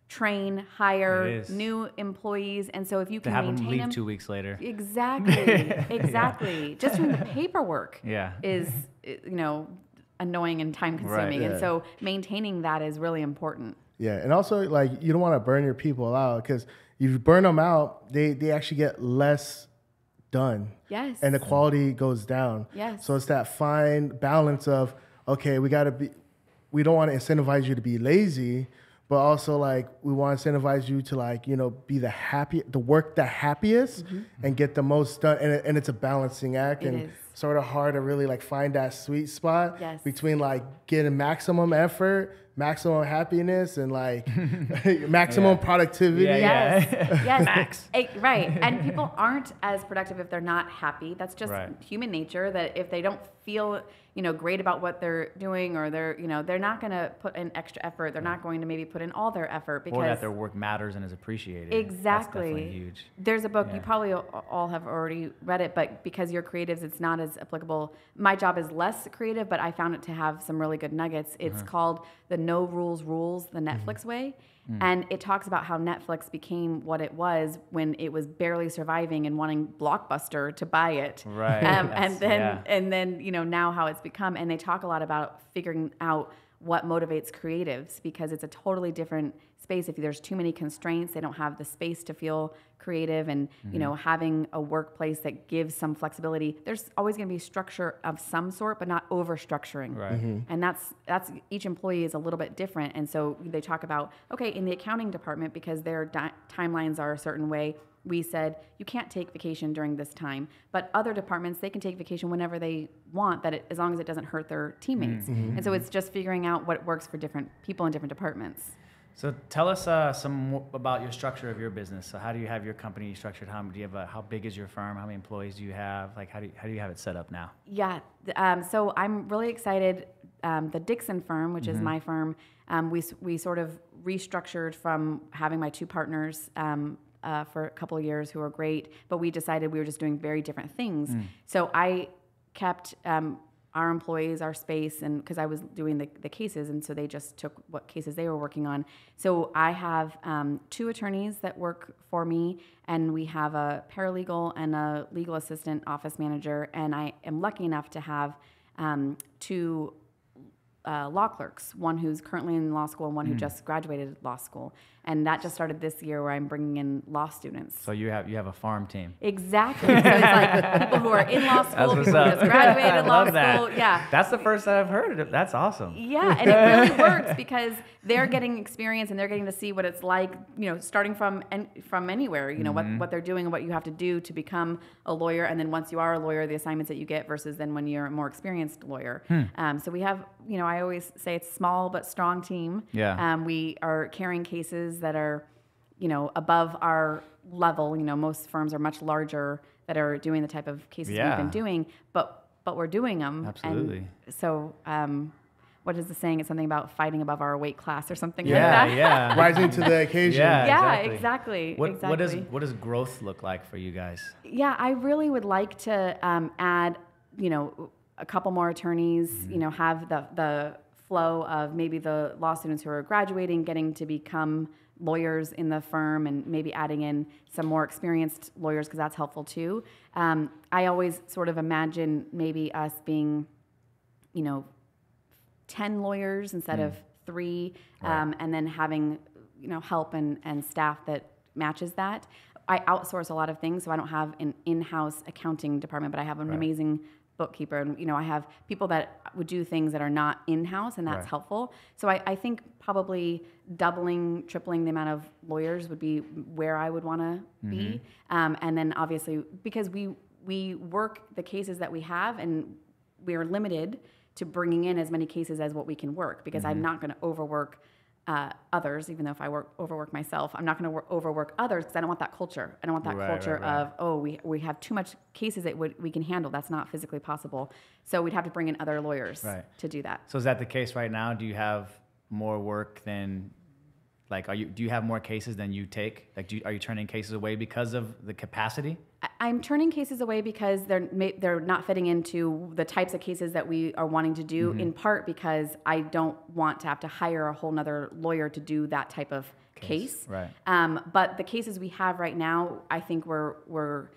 train, hire new employees, and so if you can have maintain them leave 2 weeks later. Exactly. Just doing the paperwork is annoying and time consuming, and so maintaining that is really important. Yeah, and also you don't want to burn your people out because if you burn them out, they actually get less done. Yes. And the quality goes down. Yes. So it's that fine balance of okay, we don't want to incentivize you to be lazy, but also we want to incentivize you to be to work the happiest and get the most done. And it's a balancing act. It is sort of hard to really find that sweet spot between getting maximum effort, maximum happiness, and maximum productivity. Yes. Max. Right. And people aren't as productive if they're not happy. That's just human nature, that if they don't feel great about what they're doing, or they're not going to put in extra effort. They're not going to maybe put in all their effort because or that their work matters and is appreciated. Exactly. That's definitely huge. There's a book, you probably all have already read it, but because you're creatives, it's not as applicable. My job is less creative, but I found it to have some really good nuggets. It's called The No Rules Rules, the Netflix Way. And it talks about how Netflix became what it was when it was barely surviving and wanting Blockbuster to buy it. Right. And then now how it's become. And they talk a lot about figuring out what motivates creatives because it's a totally different space. If there's too many constraints, they don't have the space to feel creative, and having a workplace that gives some flexibility. There's always going to be structure of some sort, but not over structuring. Right. And that's each employee is a little bit different. And so they talk about, okay, in the accounting department, because their timelines are a certain way, we said you can't take vacation during this time, but other departments, they can take vacation whenever they want, as long as it doesn't hurt their teammates. And so it's just figuring out what works for different people in different departments. So tell us some more about your structure of your business. So how do you have your company structured? How big is your firm? How many employees do you have? Like how do you have it set up now? Yeah. So I'm really excited. The Dixon firm, which is my firm, we sort of restructured from having my two partners for a couple of years who are great, but we decided we were just doing very different things. So I kept our employees, our space, and because I was doing the cases, and so they just took what cases they were working on. So I have 2 attorneys that work for me, and we have a paralegal and a legal assistant office manager, and I am lucky enough to have 2 law clerks, one who's currently in law school and one who just graduated law school. And that just started this year where I'm bringing in law students. So you have a farm team. Exactly. So it's like people who are in law school, people who just graduated law school. Yeah. That's the first I've heard of it. That's awesome. Yeah, and it really works because they're getting experience and they're getting to see what it's like, starting from anywhere, what they're doing and what you have to do to become a lawyer. And then once you are a lawyer, the assignments that you get versus then when you're a more experienced lawyer. So we have, I always say it's a small but strong team. Yeah. We are carrying cases that are, above our level. Most firms are much larger that are doing the type of cases we've been doing, but we're doing them. Absolutely. And so, what is the saying? It's something about fighting above our weight class or something like that. Yeah. Rising to the occasion. Yeah, exactly. What does growth look like for you guys? Yeah, I really would like to add, a couple more attorneys, have the flow of maybe the law students who are graduating, getting to become lawyers in the firm, and maybe adding in some more experienced lawyers because that's helpful too. I always sort of imagine maybe us being, 10 lawyers instead of 3, Right. and then having, help and staff that matches that. I outsource a lot of things, so I don't have an in-house accounting department, but I have an amazing bookkeeper, and I have people that would do things that are not in-house, and that's helpful. So I think probably doubling, tripling the amount of lawyers would be where I would want to be, and then obviously because we work the cases that we have, and we are limited to bringing in as many cases as what we can work, because I'm not going to overwork others, even though if I overwork myself, I'm not going to overwork others because I don't want that culture. I don't want that culture of, we have too much cases that we can handle. That's not physically possible. So we'd have to bring in other lawyers to do that. So is that the case right now? Do you have more work than, do you have more cases than you take? Are you turning cases away because of the capacity? I'm turning cases away because they're not fitting into the types of cases that we are wanting to do, in part because I don't want to have to hire a whole nother lawyer to do that type of case. Right. But the cases we have right now, I think we're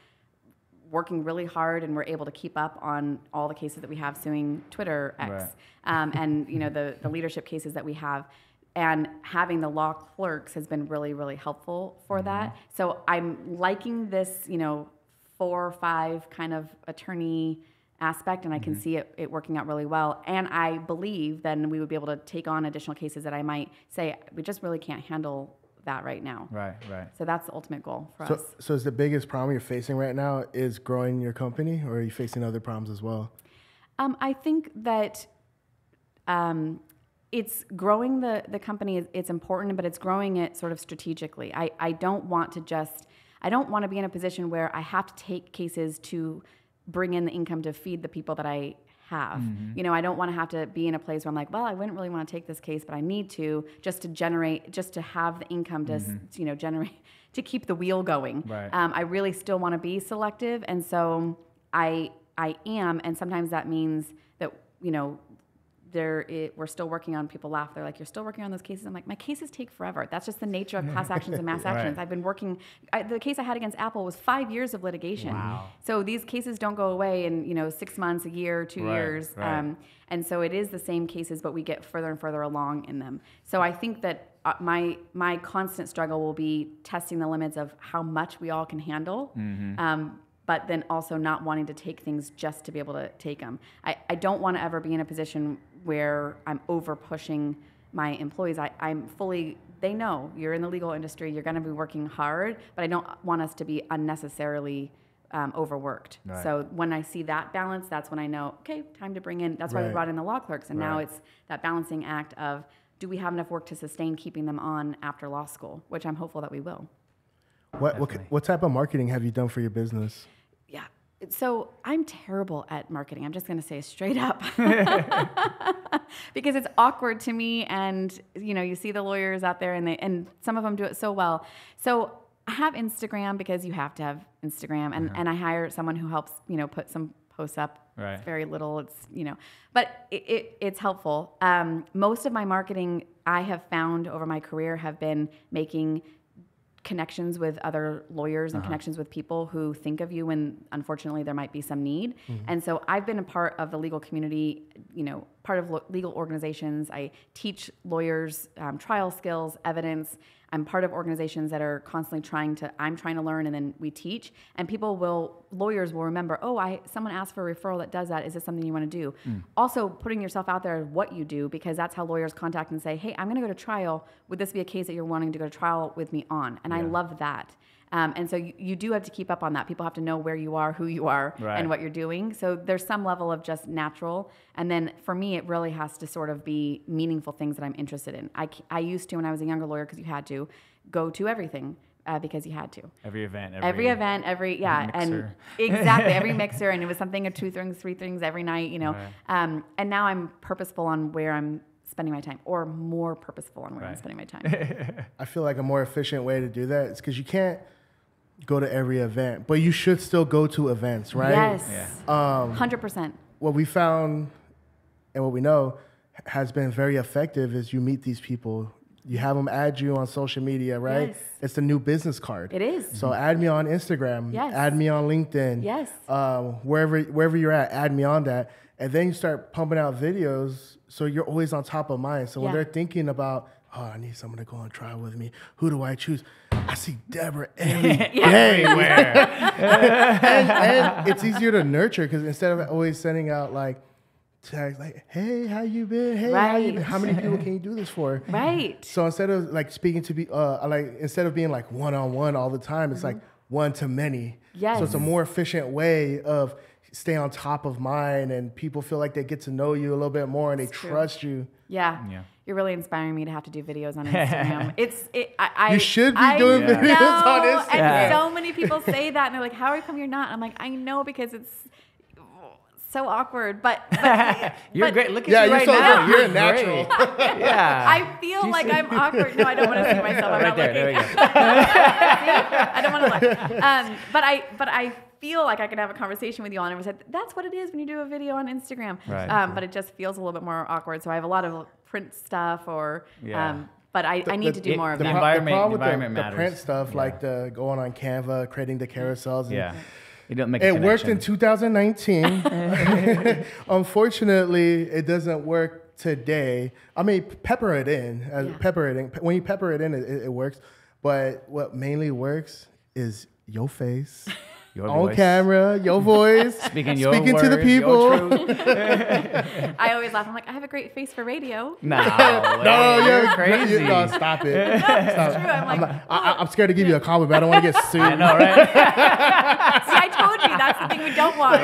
working really hard, and we're able to keep up on all the cases that we have suing Twitter, X, and the leadership cases that we have. And having the law clerks has been really, really helpful for that. So I'm liking this, 4 or 5 kind of attorney aspect, and I can see it working out really well. And I believe then we would be able to take on additional cases that I might say, we just really can't handle that right now. Right. So that's the ultimate goal for us. So is the biggest problem you're facing right now is growing your company, or are you facing other problems as well? I think that it's growing the company. It's important, but it's growing it sort of strategically. I don't want to be in a position where I have to take cases to bring in the income to feed the people that I have. I don't want to have to be in a place where I'm like, well, I wouldn't really want to take this case, but I need to just to have the income to generate, to keep the wheel going. Right. I really still want to be selective, and so I am, and sometimes that means that we're still working on. People laugh. They're like, "You're still working on those cases." I'm like, "My cases take forever. That's just the nature of class actions and mass actions." I've been working. The case I had against Apple was 5 years of litigation. Wow. So these cases don't go away in 6 months, a year, 2 years. And so it is the same cases, but we get further and further along in them. So I think that my constant struggle will be testing the limits of how much we all can handle. But then also not wanting to take things just to be able to take them. I don't want to ever be in a position where I'm over pushing my employees. They know you're in the legal industry, you're going to be working hard, but I don't want us to be unnecessarily overworked. Right. So when I see that balance, that's when I know, okay, time to bring in, that's why we brought in the law clerks. And now it's that balancing act of do we have enough work to sustain keeping them on after law school, which I'm hopeful that we will. What type of marketing have you done for your business? Yeah. So I'm terrible at marketing. I'm just going to say straight up because it's awkward to me. And, you see the lawyers out there and some of them do it so well. So I have Instagram because you have to have Instagram and I hire someone who helps, put some posts up. Right. It's very little. It's, but it's helpful. Most of my marketing I have found over my career have been making connections with other lawyers and connections with people who think of you when unfortunately there might be some need. And so I've been a part of the legal community, part of legal organizations. I teach lawyers trial skills, evidence. I'm part of organizations that are constantly trying to learn, and then we teach. And lawyers will remember, someone asked for a referral that does that. Is this something you want to do? Also, putting yourself out there, what you do, because that's how lawyers contact and say, hey, I'm going to go to trial. Would this be a case that you're wanting to go to trial with me on? And I love that. And so you do have to keep up on that. People have to know where you are, who you are, and what you're doing. So there's some level of just natural. And then for me, it really has to sort of be meaningful things that I'm interested in. I used to, when I was a younger lawyer, because you had to, go to everything because you had to. Every event, mixer. And exactly, every mixer. And it was something of 2 things, 3 things every night, And now I'm purposeful on where I'm spending my time, or more purposeful on where I'm spending my time. I feel like a more efficient way to do that is because you can't go to every event, but you should still go to events, right? Yes. Yeah. 100%. What we found and what we know has been very effective is you meet these people. You have them add you on social media, right? Yes. It's the new business card. It is. So add me on Instagram. Yes. Add me on LinkedIn. Yes. Wherever you're at, add me on that. And then you start pumping out videos so you're always on top of mind. So when they're thinking about, I need someone to go on trial with me, who do I choose? I see Deborah every day. Everywhere. and it's easier to nurture because instead of always sending out tags like, hey, how you been? Hey, how you been? How many people can you do this for? Right. So instead of speaking to instead of being one-on-one all the time, it's like one to many. Yes. So it's a more efficient way of stay on top of mind, and people feel like they get to know you a little bit more and they trust you. Yeah. You're really inspiring me to have to do videos on Instagram. You should be doing videos on Instagram. And so many people say that, and they're like, how come you're not? I'm like, I know, because it's so awkward, but you're great. Look at you right now. You're a natural. I feel like I'm awkward. No, I don't want to see myself. I'm not there we go. I don't want to look. But I feel like I could have a conversation with you all, and I said, that's what it is when you do a video on Instagram. Right. But it just feels a little bit more awkward. So I have a lot of print stuff but I need to do more of that. The environment The matters. print stuff, like the going on Canva, creating the carousels. You don't make it worked in 2019. Unfortunately, it doesn't work today. I mean, pepper it in. When you pepper it in, it works. But what mainly works is your face. Your on voice. Camera, your voice, speaking words, to the people. I always laugh. I'm like, I have a great face for radio. No, you're crazy. No, stop it. No, it's true. I'm scared to give you a compliment, but I don't want to get sued. I know, right? See, I told you that's the thing we don't want.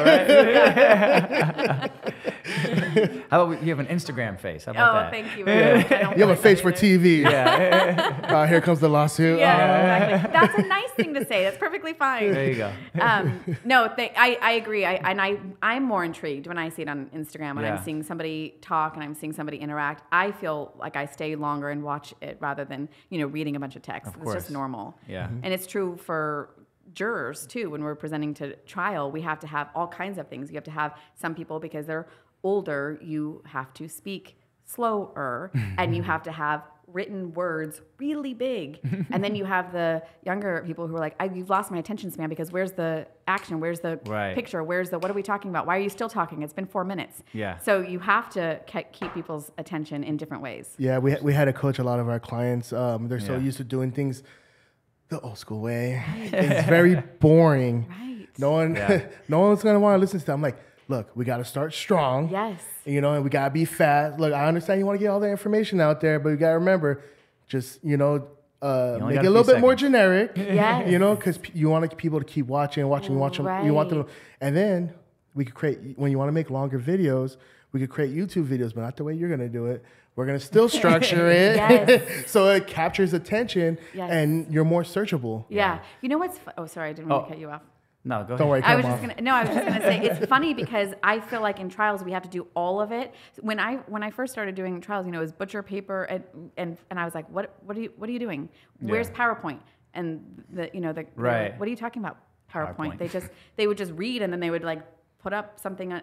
How about you have an Instagram face? How about that? Thank you. You have a face for TV. Yeah. Here comes the lawsuit. Yeah, exactly. That's a nice thing to say. That's perfectly fine. There you go. I agree. I'm more intrigued when I see it on Instagram, when I'm seeing somebody talk and I'm seeing somebody interact. I feel like I stay longer and watch it rather than, reading a bunch of text. It's just normal. Yeah. And it's true for jurors too. When we're presenting to trial, we have to have all kinds of things. You have to have some people, because they're older, you have to speak slower and you have to have written words really big. And then you have the younger people who are like, you've lost my attention span, because where's the action? Where's the picture? What are we talking about? Why are you still talking? It's been 4 minutes. Yeah. So you have to keep people's attention in different ways. Yeah, we had to coach a lot of our clients. They're so used to doing things the old school way. It's very boring. Right. No one's going to want to listen to that. I'm like, look, we got to start strong. Yes. And we got to be fast. Look, I understand you want to get all the information out there, but you got to remember, just, make it a little bit more generic. Yes. Because you want people to keep watching. Right. You want them. And then we could create, when you want to make longer videos, we could create YouTube videos, but not the way you're going to do it. We're going to still structure it Yes. so it captures attention Yes. and you're more searchable. Yeah. You know what's, oh, sorry, I didn't want to cut you off. No, go ahead. Don't worry, I was cut just 'em gonna. No, I was just gonna say it's funny because I feel like in trials we have to do all of it. When I first started doing trials, you know, it was butcher paper and I was like, what are you doing? Where's PowerPoint? And Right. what are you talking about? PowerPoint. PowerPoint. They would just read and then they would like put up something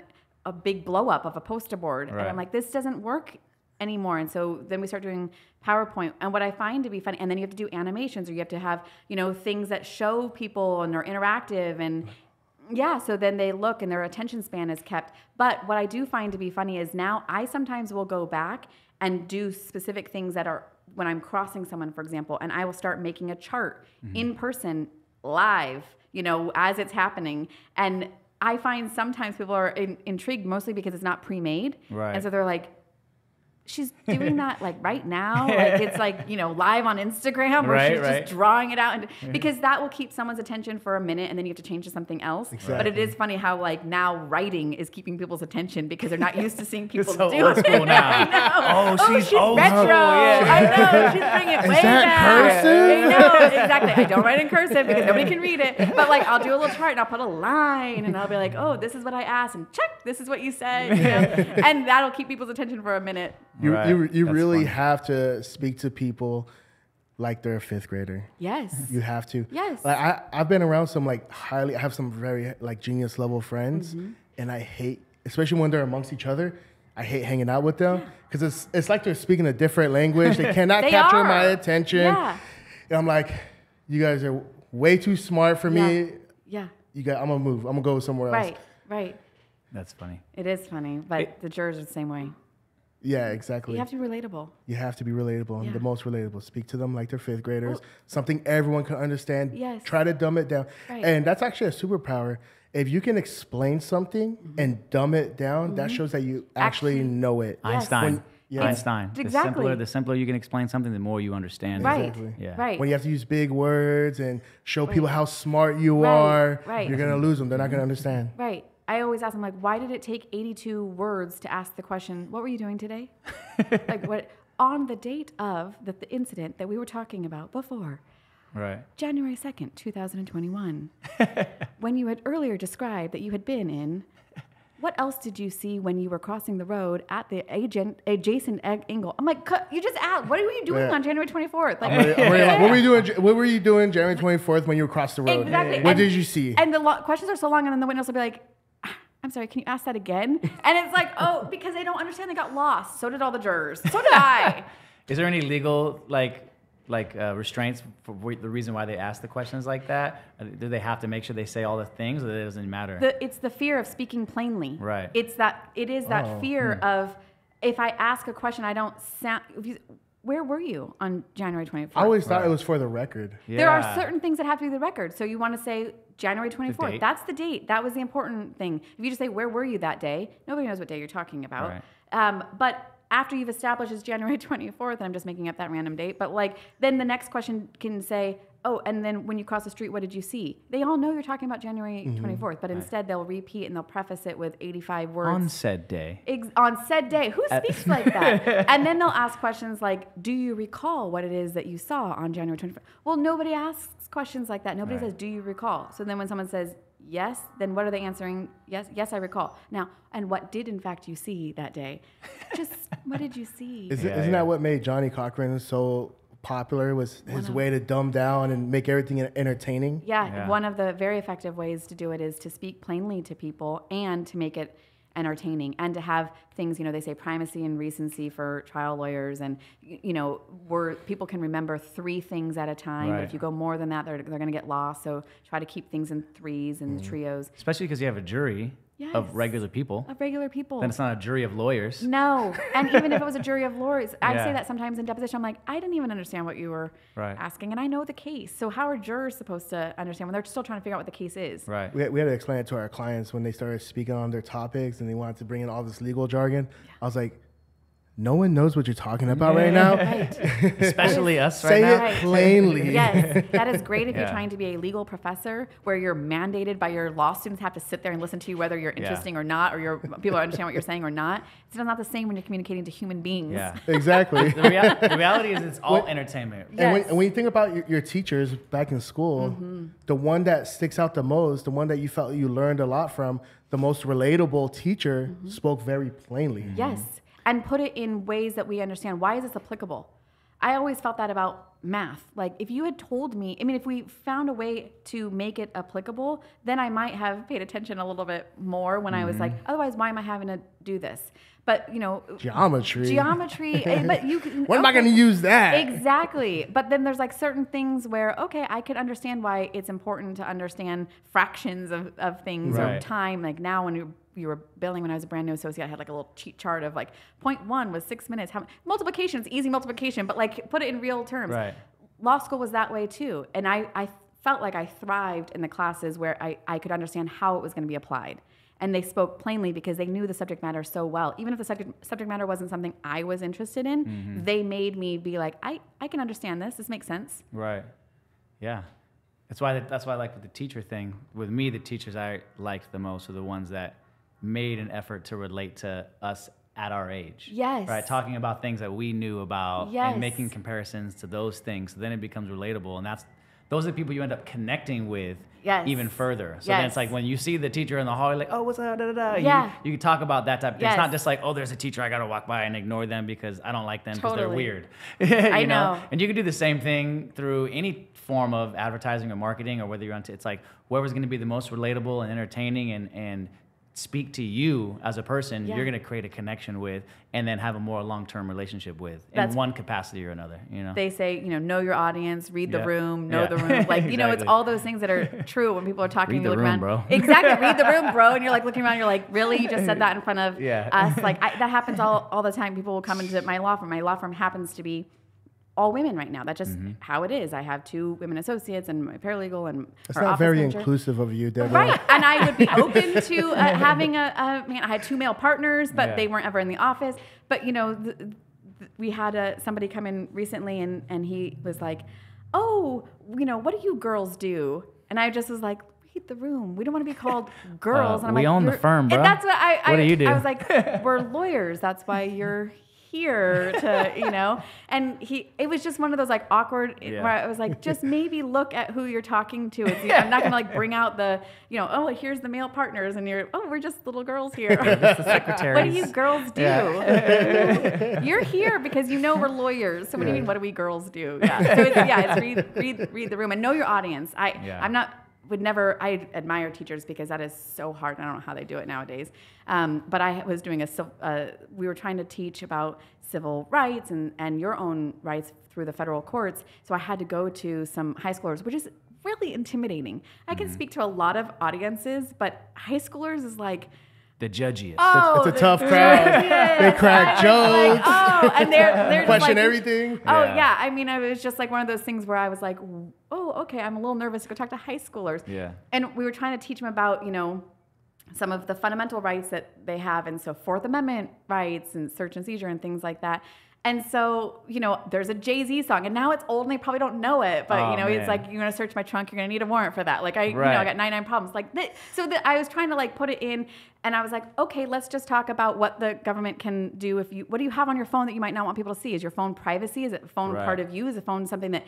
a big blow up of a poster board, Right. and I'm like, this doesn't work anymore. And so then we start doing PowerPoint, and what I find to be funny, and then you have to do animations, or you have to have, you know, things that show people and are interactive, and yeah, so then they look and their attention span is kept. But what I do find to be funny is now I sometimes will go back and do specific things that are when I'm crossing someone, for example, and I will start making a chart in person, live, you know, as it's happening. And I find sometimes people are intrigued mostly because it's not pre-made. Right. And so they're like, she's doing that like right now, like it's like, you know, live on Instagram, or Right, she's right. just drawing it out, and because that will keep someone's attention for a minute, and then you have to change to something else. Exactly. But it is funny how like now writing is keeping people's attention because they're not used to seeing people so do old it. school now. I know. Oh, she's old retro. school, yeah. I know. She's bringing it Is way that back. cursive? I know, exactly. I don't write in cursive because nobody can read it. But like I'll do a little chart and I'll put a line and I'll be like, oh, this is what I asked, and check, this is what you said, you know? And that'll keep people's attention for a minute. You Right. That's really funny. have to speak to people like they're a fifth grader. Yes. You have to. Yes. Like I've been around some I have some very like genius level friends, and I hate, especially when they're amongst each other, I hate hanging out with them because it's like they're speaking a different language. They cannot They capture are. my attention. Yeah. And I'm like, you guys are way too smart for me. Yeah. I'm gonna move. I'm gonna go somewhere else. Right. That's funny. It is funny, but the jurors are the same way. Yeah, exactly. You have to be relatable. You have to be relatable, and Yeah. the most relatable. Speak to them like they're fifth graders. Something everyone can understand. Yes. Try to dumb it down. Right. And that's actually a superpower. If you can explain something and dumb it down, that shows that you actually know it. Yes. Einstein. Yeah. Einstein. Exactly. The simpler you can explain something, the more you understand. Right. Exactly. Yeah. Right. When you have to use big words and show people Right. how smart you Right. are, Right. you're going to lose them. They're not going to understand. Right. I always ask them, like, why did it take 82 words to ask the question, what were you doing today? Like, what on the date of the incident that we were talking about before, Right. January 2nd, 2021, when you had earlier described that you had been in, what else did you see when you were crossing the road at the adjacent angle? I'm like, you just asked, what were you doing Yeah. on January 24th? Like, What were you doing? What were you doing January 24th when you crossed the road? Exactly. What And- did you see? And the questions are so long, and then the witness will be like, I'm sorry, can you ask that again? And it's like, oh, because they don't understand, they got lost. So did all the jurors. So did I. Is there any legal restraints for the reason why they ask the questions like that? Do they have to make sure they say all the things, or it doesn't matter? It's the fear of speaking plainly. Right. It is that fear of, if I ask a question, I don't sound. Where were you on January 24th? I always thought it was for the record. There are Yeah. certain things that have to be the record. So you want to say January 24th. date. That's the date. That was the important thing. If you just say, where were you that day? Nobody knows what day you're talking about. Right. But after you've established it's January 24th, and I'm just making up that random date, but like, then the next question can say, oh, and then when you cross the street, what did you see? They all know you're talking about January 24th, but instead they'll repeat and they'll preface it with 85 words. On said day. On said day. Who speaks like that? And then they'll ask questions like, do you recall what it is that you saw on January 24th? Well, nobody asks questions like that. Nobody Right. says, do you recall? So then when someone says yes, then what are they answering? Yes, I recall. Now, and what did in fact you see that day? Just what did you see? Isn't that what made Johnny Cochran so popular, was his way to dumb down and make everything entertaining? Yeah, one of the very effective ways to do it is to speak plainly to people and to make it entertaining, and to have things, they say primacy and recency for trial lawyers, and where people can remember 3 things at a time. Right. But if you go more than that, they're going to get lost. So try to keep things in threes and trios. Especially because you have a jury Yes. of regular people. Of regular people. Then it's not a jury of lawyers. No. And even if it was a jury of lawyers, I Yeah. say that sometimes in deposition. I'm like, I didn't even understand what you were Right. asking, and I know the case. So how are jurors supposed to understand when they're still trying to figure out what the case is? Right. We had to explain it to our clients when they started speaking on their topics and they wanted to bring in all this legal jargon. I was like, no one knows what you're talking about right now. Right. Especially us right Say now. it plainly. Yes, that is great if you're Yeah. trying to be a legal professor where you're mandated by your law students have to sit there and listen to you whether you're interesting or not, or people understand what you're saying or not. It's not the same when you're communicating to human beings. Yeah. Exactly. The reality is it's all entertainment. Yes. And when you think about your teachers back in school, the one that sticks out the most, the one that you felt you learned a lot from, the most relatable teacher spoke very plainly. Yes, and put it in ways that we understand. Why is this applicable? I always felt that about math. Like if you had told me, I mean, if we found a way to make it applicable, then I might have paid attention a little bit more when I was like, otherwise, why am I having to do this? But you know, Geometry. But you can. When am I going to use that? Exactly. But then there's like certain things where, okay, I could understand why it's important to understand fractions of things or Right. time. Like now when you were billing when I was a brand new associate, I had like a little cheat chart of like 0.1 was 6 minutes. Multiplication is easy multiplication, but like put it in real terms. Right. Law school was that way too. And I felt like I thrived in the classes where I could understand how it was going to be applied. And they spoke plainly because they knew the subject matter so well. Even if the subject matter wasn't something I was interested in, they made me be like, I can understand this. This makes sense. Right. Yeah. That's why I like with the teacher thing. With me, the teachers I liked the most are the ones that made an effort to relate to us at our age. Yes. Right. Talking about things that we knew about Yes. and making comparisons to those things. So then it becomes relatable. And those are the people you end up connecting with Yes. even further. So then it's Yes. like when you see the teacher in the hallway, like, oh, what's up, da-da-da. Yeah. You can talk about that type of thing. It's Yes. not just like, oh, there's a teacher, I got to walk by and ignore them because I don't like them because they're Totally. weird. I you know. And you can do the same thing through any form of advertising or marketing, or whether you're on, it's like whoever's going to be the most relatable and entertaining and speak to you as a person, Yeah. you're going to create a connection with and then have a more long-term relationship with That's- in one capacity or another, you know? They say, know your audience, read the Yeah. room, know Yeah. the room. Like, it's Exactly. all those things that are true when people are talking. Read you the look room, around. bro. Exactly. Read the room, bro. And you're like looking around, you're like, really? You just said that in front of Yeah. us? Like, that happens all the time. People will come into my law firm. My law firm happens to be all women right now. That's just how it is. I have 2 women associates and my paralegal and It's our not office very manager. inclusive of you, Deborah. Right, and I would be open to having I had 2 male partners, but Yeah. they weren't ever in the office. But we had somebody come in recently, and he was like, "Oh, what do you girls do?" And I just was like, "Read the room. We don't want to be called girls." And I'm we like, own the "You're-" firm, bro. And that's what What do you do? I was like, "We're lawyers. That's why you're." Here to and it was just one of those like awkward Yeah. where I was like, just maybe look at who you're talking to. I'm not gonna like bring out the oh, here's the male partners and we're just little girls here. The secretaries. What do you girls do? Yeah. You're here because we're lawyers. So what do you mean? What do we girls do? Yeah. So it's read the room and know your audience. I admire teachers because that is so hard. I don't know how they do it nowadays. But I was doing we were trying to teach about civil rights and your own rights through the federal courts. So I had to go to some high schoolers, which is really intimidating. I can speak to a lot of audiences, but high schoolers is like, the judgiest. oh, It's a tough crowd. They crack jokes. And they're Question just like, everything. Oh Yeah. yeah, I mean, it was just like one of those things where I was like, oh, okay, I'm a little nervous to go talk to high schoolers. Yeah. And we were trying to teach them about, some of the fundamental rights that they have, and so Fourth Amendment rights and search and seizure and things like that. And so, there's a Jay-Z song, and now it's old and they probably don't know it, but it's man. like, you're going to search my trunk, you're going to need a warrant for that. Like I Right. got 99 problems. Like I was trying to like put it in, and I was like, okay, let's just talk about what the government can do what do you have on your phone that you might not want people to see? Is your phone privacy? Is it phone Right. part of you? Is the phone something that,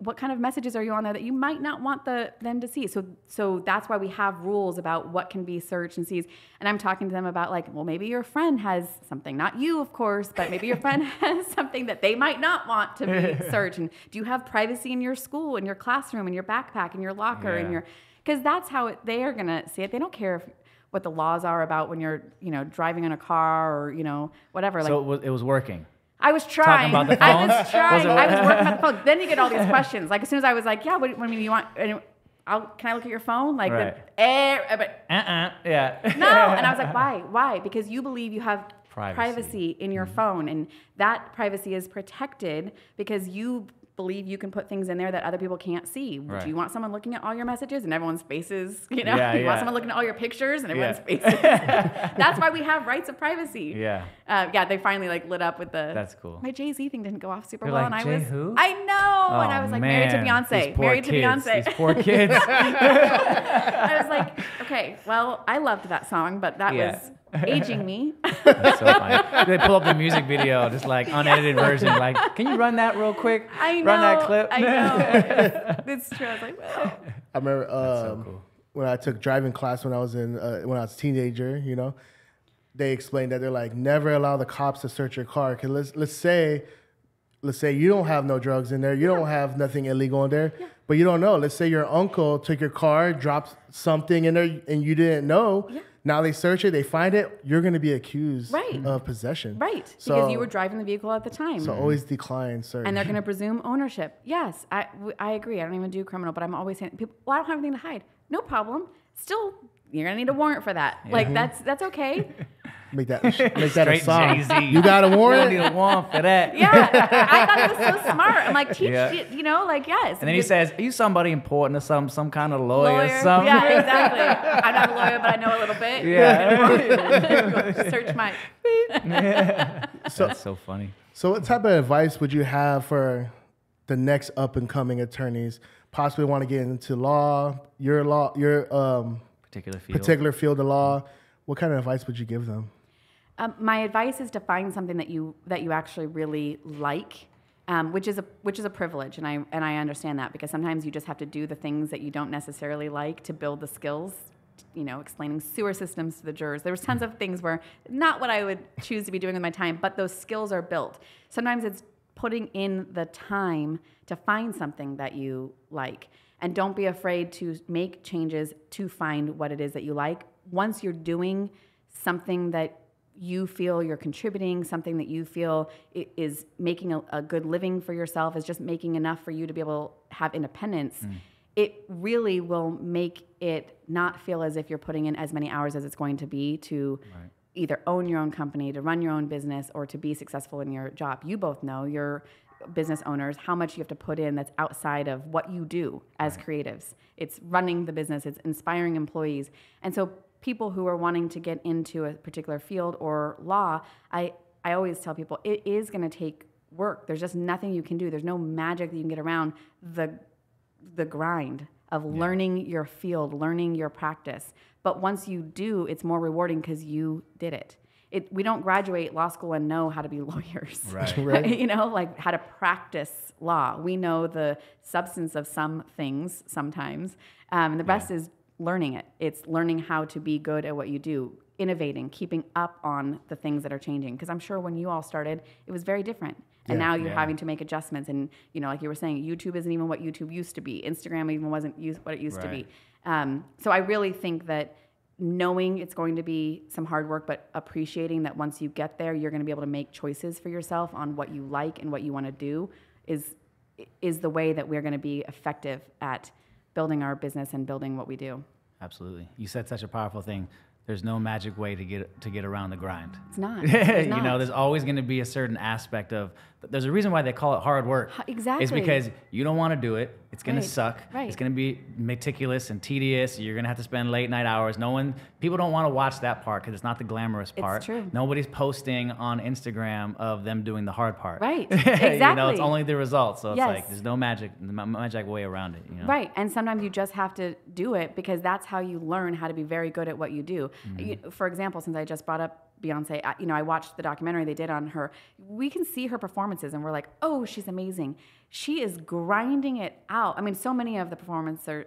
what kind of messages are you on there that you might not want them to see? So that's why we have rules about what can be searched and seized. And I'm talking to them about like, well, maybe your friend has something, not you, of course, but maybe your friend has something that they might not want to be searched. And do you have privacy in your school, in your classroom, in your backpack, in your locker, Yeah. because that's how they are going to see it. They don't care what the laws are about when you're, driving in a car or, whatever. Like, So it was working. I was trying. Talking about the I phones? was trying. Was it- I was working on the phone. Then you get all these questions. Like as soon as I was like, yeah, what do you want? And can I look at your phone? Like, Right. but Yeah. no. And I was like, why? Why? Because you believe you have Privacy. privacy in your phone, and that privacy is protected because you believe you can put things in there that other people can't see. Right. Do you want someone looking at all your messages and everyone's faces? You know, Yeah, you want someone looking at all your pictures and everyone's faces. That's why we have rights of privacy. Yeah. Yeah, they finally like lit up with the. That's cool. My Jay-Z thing didn't go off super You're well, like, and I Jay was. who? I know, and I was like married to man, Beyonce. these poor Married to kids, Beyonce. These poor kids. I was like, okay, well, I loved that song, but that was aging me. That's so funny. They pull up the music video, just like unedited version. Like, can you run that real quick? I know. Run that clip. I know. It's true. I was like, well. I remember so cool. when I took driving class when I was when I was a teenager. You know, they explained that they're like, never allow the cops to search your car. Because let's say you don't have no drugs in there, you don't have nothing illegal in there, but you don't know. Let's say your uncle took your car, dropped something in there, and you didn't know. Yeah. Now they search it, they find it, you're going to be accused of possession. Right, so, because you were driving the vehicle at the time. So always decline search. And they're going to presume ownership. Yes, I agree. I don't even do criminal, but I'm always saying, people, well, I don't have anything to hide. No problem. Still, you're going to need a warrant for that. Like, that's okay. Make that a song. Jay-Z. You got a warrant? You don't need a warrant for that. Yeah, I thought it was so smart. I'm like, teach, you know, like, yes. And then he says, are you somebody important or some kind of lawyer? Something? Yeah, exactly. I'm not a lawyer, but I know a little bit. Yeah. Search my... That's so funny. So what type of advice would you have for the next up-and-coming attorneys, possibly want to get into your particular field of law? What kind of advice would you give them? My advice is to find something that you actually really like, which is a privilege, and I understand that, because sometimes you just have to do the things that you don't necessarily like to build the skills. You know, explaining sewer systems to the jurors. There was tons of things where not what I would choose to be doing with my time, but those skills are built. Sometimes it's putting in the time to find something that you like, and don't be afraid to make changes to find what it is that you like. Once you're doing something that you feel you're contributing, something that you feel is making a good living for yourself, is just making enough for you to be able to have independence, it really will make it not feel as if you're putting in as many hours as it's going to be to either own your own company, to run your own business, or to be successful in your job. You both know, you're business owners, how much you have to put in that's outside of what you do as creatives. It's running the business, it's inspiring employees. And so people who are wanting to get into a particular field or law, I always tell people it is going to take work. There's just nothing you can do. There's no magic that you can get around the grind of learning your field, learning your practice. But once you do, it's more rewarding because you did it. We don't graduate law school and know how to be lawyers, Right. You know, like how to practice law. We know the substance of some things sometimes, and the best is learning it. It's learning how to be good at what you do, innovating, keeping up on the things that are changing. Because I'm sure when you all started, it was very different. And now you're having to make adjustments. And, you know, like you were saying, YouTube isn't even what YouTube used to be. Instagram even wasn't what it used to be. So I really think that knowing it's going to be some hard work, but appreciating that once you get there, you're going to be able to make choices for yourself on what you like and what you want to do is the way that we're going to be effective at building our business and building what we do. Absolutely. You said such a powerful thing. There's no magic way to get around the grind. It's not. You know, there's always going to be a certain aspect of. There's a reason why they call it hard work. Exactly. It's because you don't want to do it. It's going to suck. Right. It's going to be meticulous and tedious. You're going to have to spend late night hours. People don't want to watch that part because it's not the glamorous part. It's true. Nobody's posting on Instagram of them doing the hard part. Right. Exactly. You know, it's only the result. So it's Yes. like there's no magic way around it. You know? Right. And sometimes you just have to do it because that's how you learn how to be very good at what you do. For example, since I just brought up Beyonce, I watched the documentary they did on her. We can see her performances and we're like, oh, she's amazing. She is grinding it out. I mean, so many of the performances are,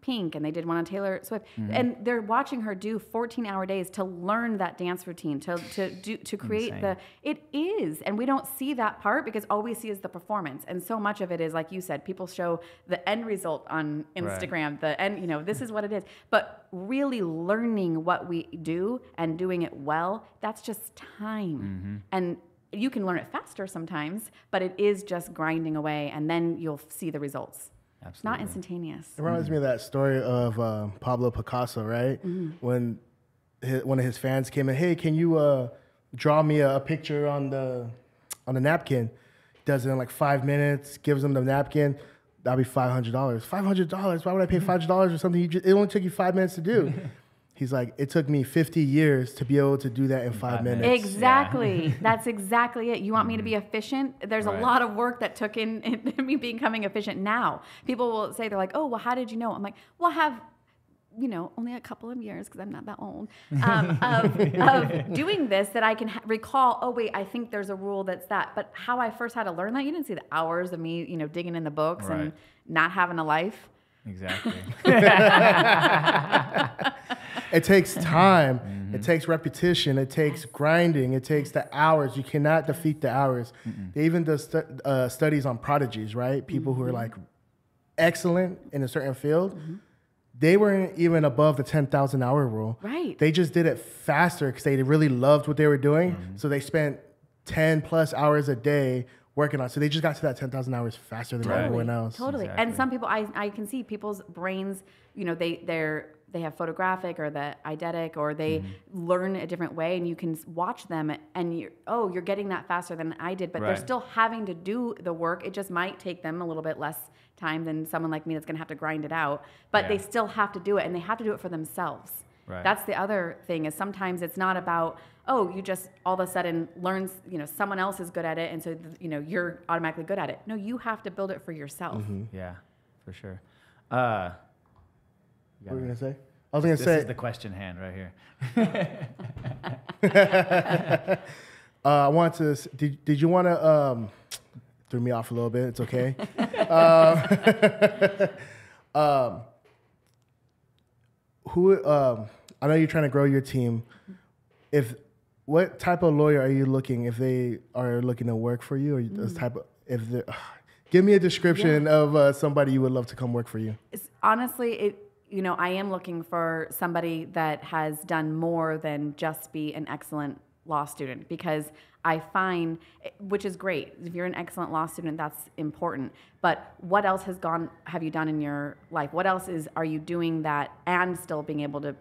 Pink, and they did one on Taylor Swift. And they're watching her do 14-hour days to learn that dance routine, to create Insane. it is. And we don't see that part because all we see is the performance. And so much of it is, like you said, people show the end result on Instagram, the end, this is what it is. But really learning what we do and doing it well, that's just time. And you can learn it faster sometimes, but it is just grinding away, and then you'll see the results. Absolutely. It's not instantaneous. It reminds me of that story of Pablo Picasso, right? When one of his fans came in, hey, can you draw me a picture on the napkin? does it in like 5 minutes, gives them the napkin. That'll be $500. $500? Why would I pay $5 for something it only took you 5 minutes to do? He's like, it took me 50 years to be able to do that in 5 minutes. Exactly. Yeah. That's exactly it. You want me to be efficient? There's a lot of work that took in me becoming efficient now. People will say, they're like, oh, well, how did you know? I'm like, well, I have, only a couple of years, because I'm not that old, of doing this that I can recall, oh, wait, I think there's a rule that's that. But how I first had to learn that, you didn't see the hours of me, digging in the books and not having a life. Exactly. It takes time. It takes repetition. It takes grinding. It takes the hours. You cannot defeat the hours. They even do studies on prodigies, right? People who are like excellent in a certain field. They weren't even above the 10,000 hour rule. Right. They just did it faster because they really loved what they were doing. So they spent 10 plus hours a day working on it. So they just got to that 10,000 hours faster than everyone else. Totally. Exactly. And some people, I can see people's brains, they have photographic or the eidetic, or they learn a different way, and you can watch them and you're getting that faster than I did, but they're still having to do the work. It just might take them a little bit less time than someone like me that's going to have to grind it out, but they still have to do it, and they have to do it for themselves. Right. That's the other thing, is sometimes it's not about, oh, you just all of a sudden learn, someone else is good at it, and so, you're automatically good at it. No, you have to build it for yourself. Yeah, for sure. What were you going to say? I was going to say... This is the question hand right here. I want to... Did you want to... threw me off a little bit. It's okay. I know you're trying to grow your team. What type of lawyer are you looking, if they are looking to work for you, or this type of... give me a description of somebody you would love to come work for you. Honestly, I am looking for somebody that has done more than just be an excellent law student, because I find, which is great, if you're an excellent law student, that's important. But what else have you done in your life? What else are you doing that, and still being able to?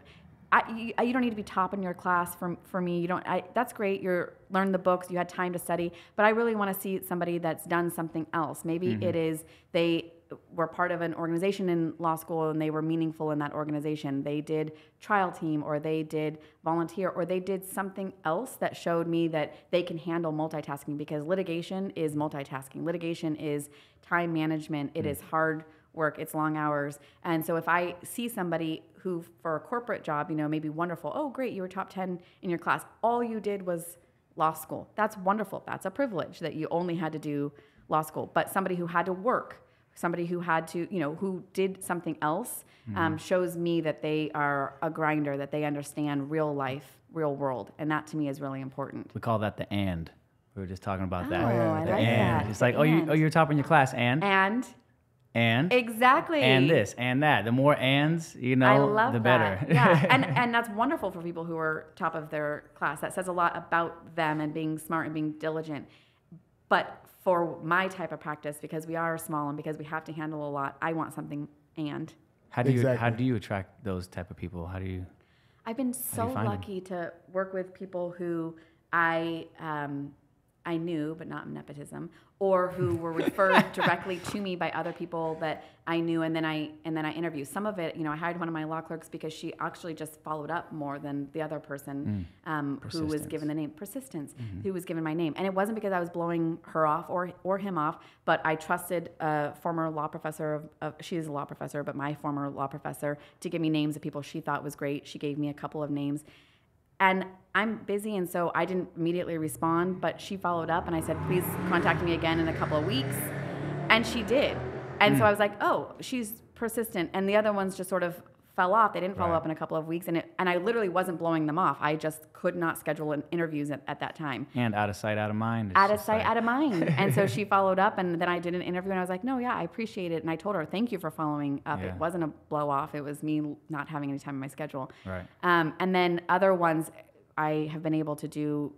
You don't need to be top in your class. For me, that's great. You learned the books, you had time to study, but I really want to see somebody that's done something else. Maybe it is they were part of an organization in law school and they were meaningful in that organization. They did trial team, or they did volunteer, or they did something else that showed me that they can handle multitasking, because litigation is multitasking. Litigation is time management. It is hard work. It's long hours. And so if I see somebody who, for a corporate job, maybe wonderful. Oh, great. You were top 10 in your class. All you did was law school. That's wonderful. That's a privilege that you only had to do law school. But somebody who had to work, somebody who had to, who did something else, shows me that they are a grinder, that they understand real life, real world. And that to me is really important. We call that the and. We were just talking about that. Oh, I like that. It's like, you're top in your class, and exactly, and this and that. The more ands, I love the that. better. Yeah, and that's wonderful for people who are top of their class. That says a lot about them and being smart and being diligent. But for my type of practice, because we are small and because we have to handle a lot, I want something and. How do you attract those type of people? I've been so lucky to work with people who I knew, but not nepotism, or who were referred directly to me by other people that I knew, and then I interviewed. Some of it, I hired one of my law clerks because she actually just followed up more than the other person who was given the name. Persistence, who was given my name. And it wasn't because I was blowing her off or him off, but I trusted a former law professor she is a law professor, but my former law professor, to give me names of people she thought was great. She gave me a couple of names. And I'm busy, and so I didn't immediately respond, but she followed up, and I said, please contact me again in a couple of weeks. And she did. And so I was like, oh, she's persistent. And the other ones just sort of fell off. They didn't follow up in a couple of weeks, and I literally wasn't blowing them off. I just could not schedule interviews at that time. And out of sight, out of mind. Out of sight, out of mind. And so she followed up, and then I did an interview, and I was like, no, yeah, I appreciate it. And I told her, thank you for following up. Yeah. It wasn't a blow off. It was me not having any time in my schedule. Right. And then other ones I have been able to do,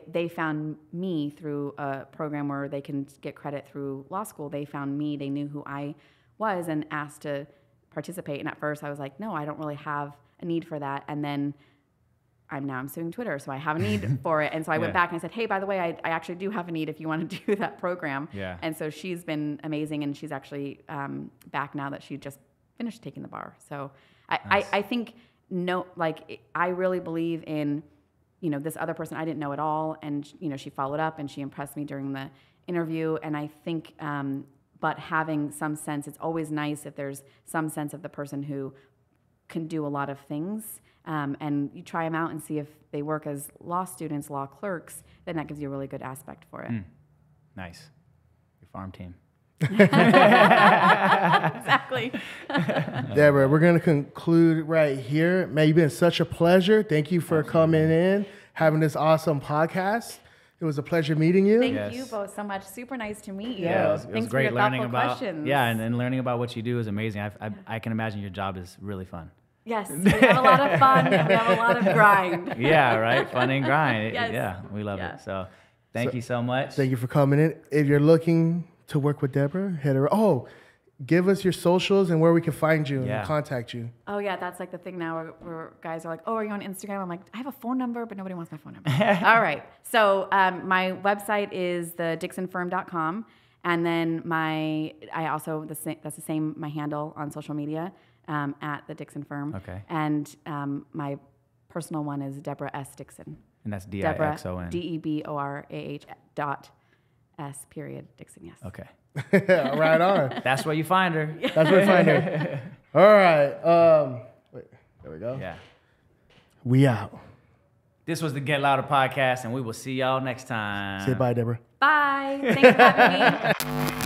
they found me through a program where they can get credit through law school. They found me, they knew who I was, and asked to participate. And at first I was like, no, I don't really have a need for that. And then I'm suing Twitter, so I have a need for it. And so I went back and I said, hey, by the way, I actually do have a need if you want to do that program. Yeah. And so she's been amazing, and she's actually back now that she just finished taking the bar. So I think, I really believe in, this other person I didn't know at all. And, she followed up and she impressed me during the interview. And I think, but having some sense, it's always nice if there's some sense of the person who can do a lot of things. And you try them out and see if they work as law students, law clerks, then that gives you a really good aspect for it. Nice. Your farm team. Exactly. Deborah, we're going to conclude right here. Man, you've been such a pleasure. Thank you for coming in, having this awesome podcast. It was a pleasure meeting you. Thank you both so much. Super nice to meet you. Yeah, it was great learning about questions. Yeah, and learning about what you do is amazing. I can imagine your job is really fun. Yes, we have a lot of fun and we have a lot of grind. Yeah, right? Fun and grind. Yes. Yeah, we love it. So thank you so much. Thank you for coming in. If you're looking to work with Deborah, hit her. Give us your socials and where we can find you and contact you. Oh, yeah, that's like the thing now where guys are like, oh, are you on Instagram? I'm like, I have a phone number, but nobody wants my phone number. All right. So my website is thedixonfirm.com. And then that's the same, my handle on social media, at the Dixon Firm. Okay. And my personal one is Deborah S. Dixon. And that's Dixon. DEBORAH.S. Dixon, yes. Okay. Right on. That's where you find her. That's where you find her. All right. Wait, there we go. Yeah. We out. This was the Get Louder podcast, and we will see y'all next time. Say bye, Deborah. Bye. Thanks for having me.